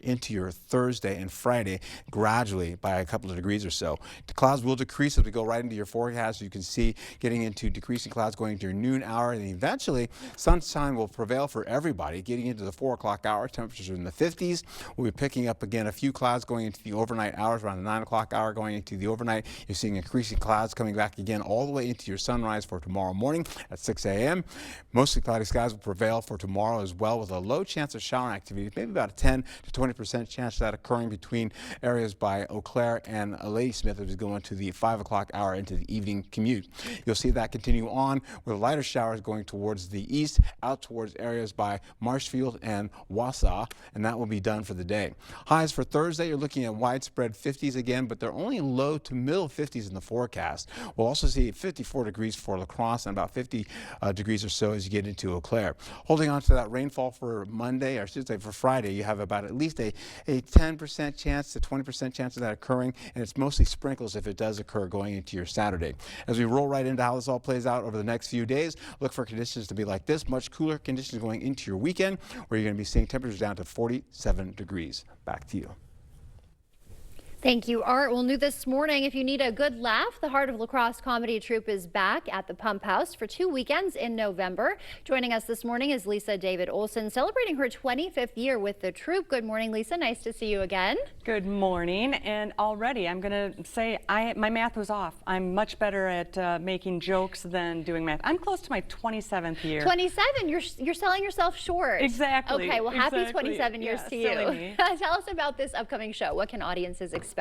into your Thursday and Friday gradually by a couple of degrees or so. The clouds will decrease as we go right into your forecast. You can see getting into decreasing clouds going into your noon hour, and eventually sunshine will prevail for everybody. Getting into the 4 o'clock hour, temperatures are in the 50s. We'll be picking up again a few clouds going into the overnight hours around the 9 o'clock hour going into the overnight. You're seeing increasing clouds coming back again all the way into your sunrise for tomorrow morning at 6 a.m. Mostly cloudy skies will prevail for tomorrow as well, with a low chance of shower activity, maybe about a 10 to 20% chance of that occurring between areas by Eau Claire and Ladysmith as we go into the 5 o'clock hour into the evening commute. You'll see that continue on with lighter showers going towards the east, out towards areas by Marshfield and Wausau, and that will be done for the day. Highs for Thursday, you're looking at widespread 50s again, but they're only low to middle 50s in the forecast. We'll also see 54 degrees for La Crosse and about 50 degrees or so as you get into Eau Claire. Holding on to that rainfall for Monday, or I should say for Friday, you have about at least a 10% chance to 20% chance of that occurring, and it's mostly sprinkles if it does occur going into your Saturday. As we roll right into how this all plays out over the next few days, look for conditions to be like this, much cooler conditions going into your weekend, where you're going to be seeing temperatures down to 47 degrees. Back to you. Thank you, Art. Well, new this morning, if you need a good laugh, the Heart of La Crosse Comedy Troupe is back at the Pump House for 2 weekends in November. Joining us this morning is Lisa David Olson, celebrating her 25th year with the troupe. Good morning, Lisa. Nice to see you again. Good morning. And already, I'm going to say my math was off. I'm much better at making jokes than doing math. I'm close to my 27th year. 27. You're selling yourself short. Exactly. Okay. Well, happy exactly. 27 years to silly you. Me. Tell us about this upcoming show. What can audiences expect?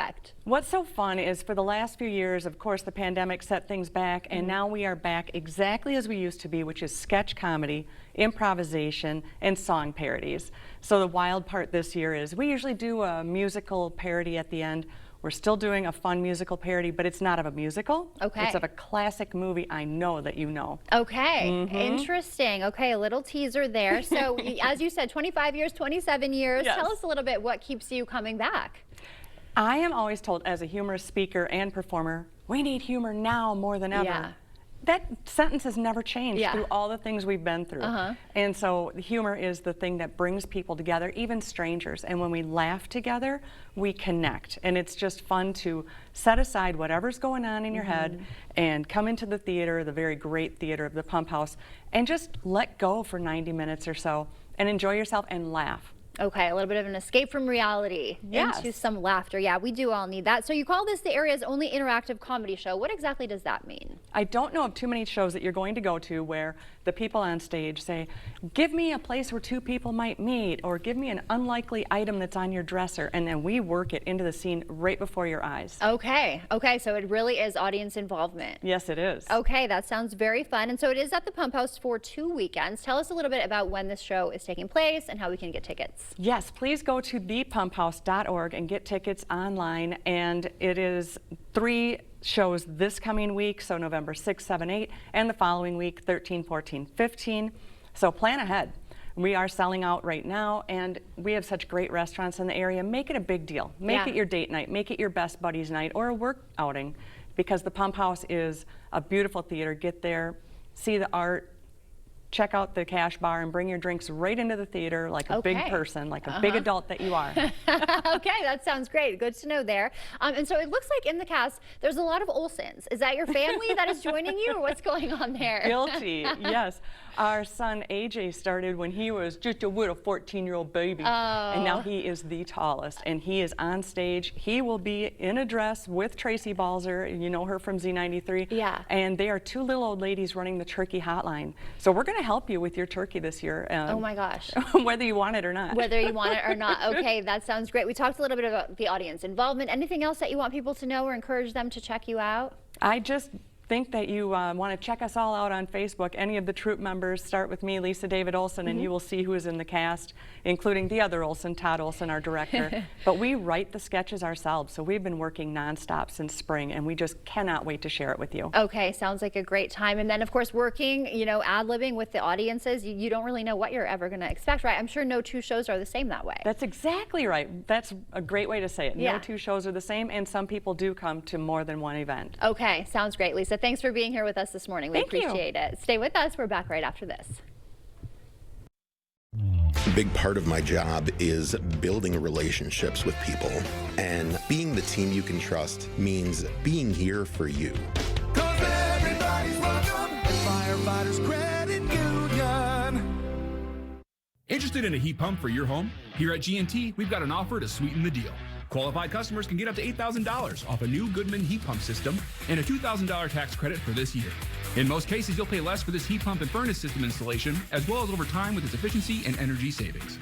What's so fun is for the last few years, of course, the pandemic set things back, and now we are back exactly as we used to be, which is sketch comedy, improvisation, and song parodies. So the wild part this year is we usually do a musical parody at the end. We're still doing a fun musical parody, but it's not of a musical. Okay. It's of a classic movie I know that you know. Okay. Interesting. Okay, a little teaser there. So as you said, 25 years, 27 years. Yes. Tell us a little bit what keeps you coming back. I am always told as a humorous speaker and performer, we need humor now more than ever. Yeah. That sentence has never changed through all the things we've been through. And so humor is the thing that brings people together, even strangers. And when we laugh together, we connect. And it's just fun to set aside whatever's going on in your head and come into the theater, the very great theater of the Pump House, and just let go for 90 minutes or so and enjoy yourself and laugh. Okay, a little bit of an escape from reality into some laughter. Yeah, we do all need that. So you call this the area's only interactive comedy show. What exactly does that mean? I don't know of too many shows that you're going to go to where the people on stage say, give me a place where two people might meet, or give me an unlikely item that's on your dresser, and then we work it into the scene right before your eyes. Okay, so it really is audience involvement. Yes, it is. Okay, that sounds very fun. And so it is at the Pump House for 2 weekends. Tell us a little bit about when this show is taking place and how we can get tickets. Yes, please go to thepumphouse.org and get tickets online. And it is 3 shows this coming week, so November 6, 7, 8, and the following week, 13, 14, 15. So plan ahead. We are selling out right now, and we have such great restaurants in the area. Make it a big deal. Make it your date night. Make it your best buddies night or a work outing, because the Pump House is a beautiful theater. Get there, see the art, check out the cash bar, and bring your drinks right into the theater like a big person, like a big adult that you are. Okay, that sounds great. Good to know there. And so it looks like in the cast, there's a lot of Olsons. Is that your family that is joining you, or what's going on there? Guilty, yes. Our son AJ started when he was just a little 14-year-old baby, and now he is the tallest, and he is on stage. He will be in a dress with Tracy Balzer, you know her from Z93. Yeah. And they are 2 little old ladies running the turkey hotline. So we're going to help you with your turkey this year. Oh my gosh. Whether you want it or not. Whether you want it or not. Okay, that sounds great. We talked a little bit about the audience involvement. Anything else that you want people to know or encourage them to check you out? I just think that you want to check us all out on Facebook. Any of the troupe members, start with me, Lisa David Olson, and you will see who is in the cast, including the other Olson, Todd Olson, our director. But we write the sketches ourselves, so we've been working nonstop since spring, and we just cannot wait to share it with you. Okay, sounds like a great time. And then, of course, working, you know, ad-libbing with the audiences, you don't really know what you're ever going to expect, right? I'm sure no 2 shows are the same that way. That's exactly right. That's a great way to say it. Yeah. No 2 shows are the same, and some people do come to more than one event. Okay, sounds great, Lisa. Thanks for being here with us this morning. We appreciate it. Stay with us. We're back right after this. A big part of my job is building relationships with people, and being the team you can trust means being here for you. Everybody's welcome at Firefighters Credit Union. Interested in a heat pump for your home? Here at G&T, we've got an offer to sweeten the deal. Qualified customers can get up to $8,000 off a new Goodman heat pump system and a $2,000 tax credit for this year. In most cases, you'll pay less for this heat pump and furnace system installation, as well as over time with its efficiency and energy savings.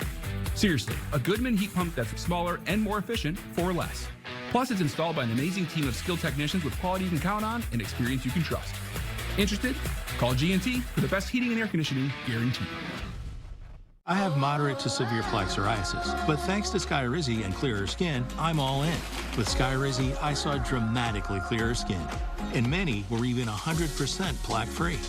Seriously, a Goodman heat pump that's smaller and more efficient for less. Plus, it's installed by an amazing team of skilled technicians with quality you can count on and experience you can trust. Interested? Call G&T for the best heating and air conditioning guaranteed. I have moderate to severe plaque psoriasis, but thanks to Skyrizi and clearer skin, I'm all in. With Skyrizi, I saw dramatically clearer skin, and many were even 100% plaque-free.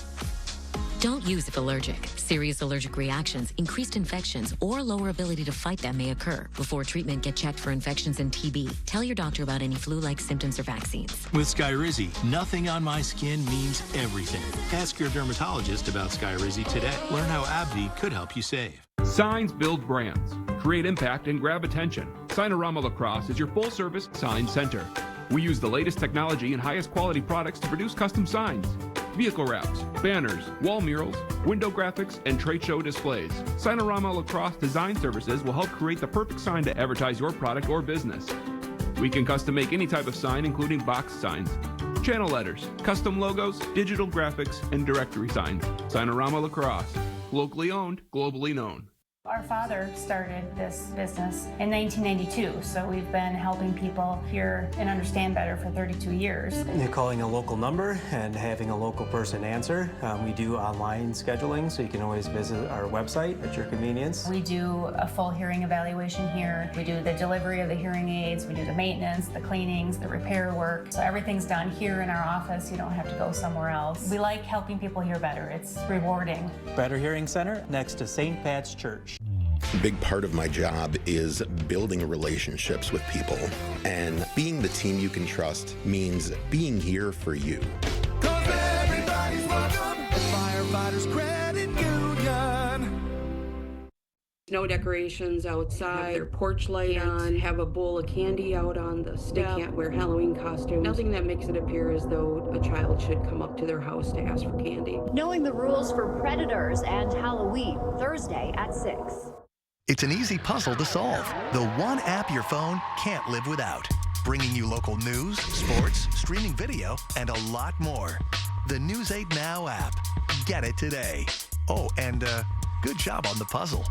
Don't use if allergic. Serious allergic reactions, increased infections, or lower ability to fight them may occur. Before treatment, get checked for infections and TB. Tell your doctor about any flu-like symptoms or vaccines. With Skyrizi, nothing on my skin means everything. Ask your dermatologist about Skyrizi today. Learn how AbbVie could help you save. Signs build brands, create impact, and grab attention. Signorama Lacrosse is your full-service sign center. We use the latest technology and highest quality products to produce custom signs, vehicle wraps, banners, wall murals, window graphics, and trade show displays. Signorama Lacrosse Design Services will help create the perfect sign to advertise your product or business. We can custom make any type of sign, including box signs, channel letters, custom logos, digital graphics, and directory signs. Signorama Lacrosse, locally owned, globally known. Our father started this business in 1992, so we've been helping people hear and understand better for 32 years. You're calling a local number and having a local person answer. We do online scheduling, so you can always visit our website at your convenience. We do a full hearing evaluation here. We do the delivery of the hearing aids. We do the maintenance, the cleanings, the repair work. So everything's done here in our office. You don't have to go somewhere else. We like helping people hear better. It's rewarding. Better Hearing Center next to St. Pat's Church. A big part of my job is building relationships with people. And being the team you can trust means being here for you. Everybody's welcome at Firefighters Credit Union. Snow decorations outside, have their porch light on, have a bowl of candy out on the step. They can't wear Halloween costumes. Nothing that makes it appear as though a child should come up to their house to ask for candy. Knowing the rules for predators and Halloween, Thursday at 6. It's an easy puzzle to solve. The one app your phone can't live without. Bringing you local news, sports, streaming video, and a lot more. The News 8 Now app. Get it today. Oh, and good job on the puzzle.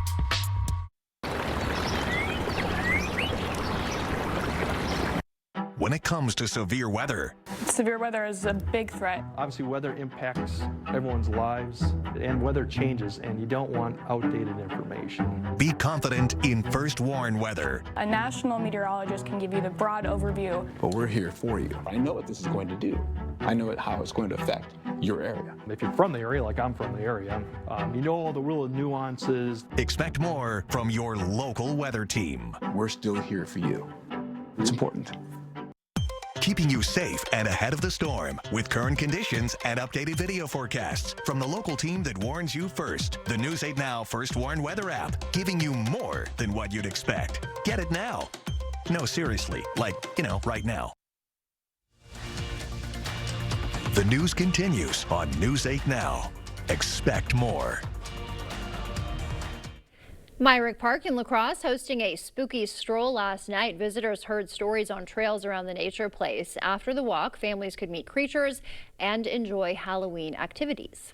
When it comes to severe weather, severe weather is a big threat. Obviously, weather impacts everyone's lives, and weather changes, and you don't want outdated information. Be confident in First Warn Weather. A national meteorologist can give you the broad overview. But we're here for you. I know what this is going to do. I know how it's going to affect your area. If you're from the area, like I'm from the area, you know all the real nuances. Expect more from your local weather team. We're still here for you. It's important. Keeping you safe and ahead of the storm with current conditions and updated video forecasts from the local team that warns you first. The News 8 Now First Warn Weather app, giving you more than what you'd expect. Get it now. No, seriously, like, right now. The news continues on News 8 Now. Expect more. Myrick Park in La Crosse hosting a spooky stroll last night. Visitors heard stories on trails around the nature place. After the walk, families could meet creatures and enjoy Halloween activities.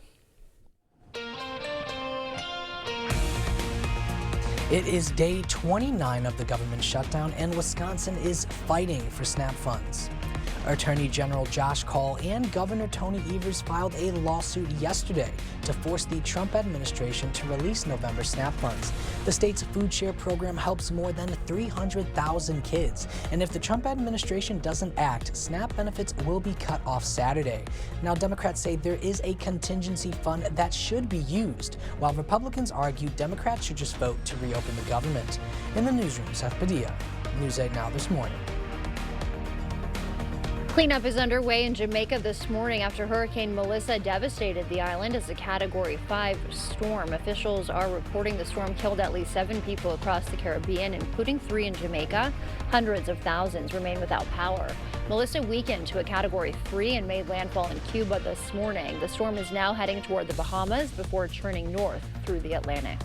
It is day 29 of the government shutdown, and Wisconsin is fighting for SNAP funds. Attorney General Josh Kaul and Governor Tony Evers filed a lawsuit yesterday to force the Trump administration to release November SNAP funds. The state's food share program helps more than 300,000 kids, and if the Trump administration doesn't act, SNAP benefits will be cut off Saturday. Now, Democrats say there is a contingency fund that should be used, while Republicans argue Democrats should just vote to reopen the government. In the newsroom, Seth Padilla, News 8 Now this morning. Cleanup is underway in Jamaica this morning after Hurricane Melissa devastated the island as a Category 5 storm. Officials are reporting the storm killed at least 7 people across the Caribbean, including 3 in Jamaica. Hundreds of thousands remain without power. Melissa weakened to a Category 3 and made landfall in Cuba this morning. The storm is now heading toward the Bahamas before churning north through the Atlantic.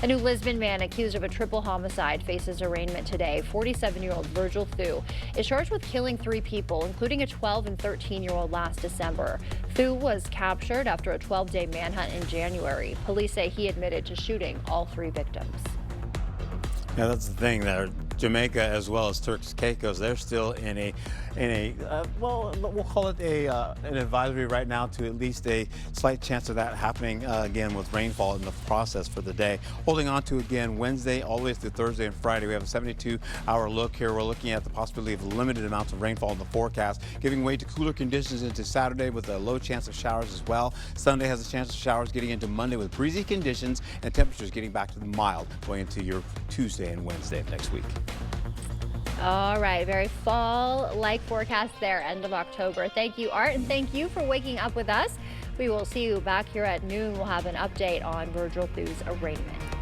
A new Lisbon man accused of a triple homicide faces arraignment today. 47-year-old Virgil Thu is charged with killing 3 people, including a 12- and 13-year-old last December. Thu was captured after a 12-day manhunt in January. Police say he admitted to shooting all 3 victims. Yeah, that's the thing there. Jamaica as well as Turks Caicos, they're still in a well, we'll call it an advisory right now to at least a slight chance of that happening again with rainfall in the process for the day. Holding on to again Wednesday all the way through Thursday and Friday. We have a 72-hour look here. We're looking at the possibility of limited amounts of rainfall in the forecast, giving way to cooler conditions into Saturday with a low chance of showers as well. Sunday has a chance of showers getting into Monday with breezy conditions and temperatures getting back to the mild going into your Tuesday and Wednesday of next week. All right, very fall-like forecast there, end of October. Thank you, Art, and thank you for waking up with us. We will see you back here at noon. We'll have an update on Virgil Thu's arraignment.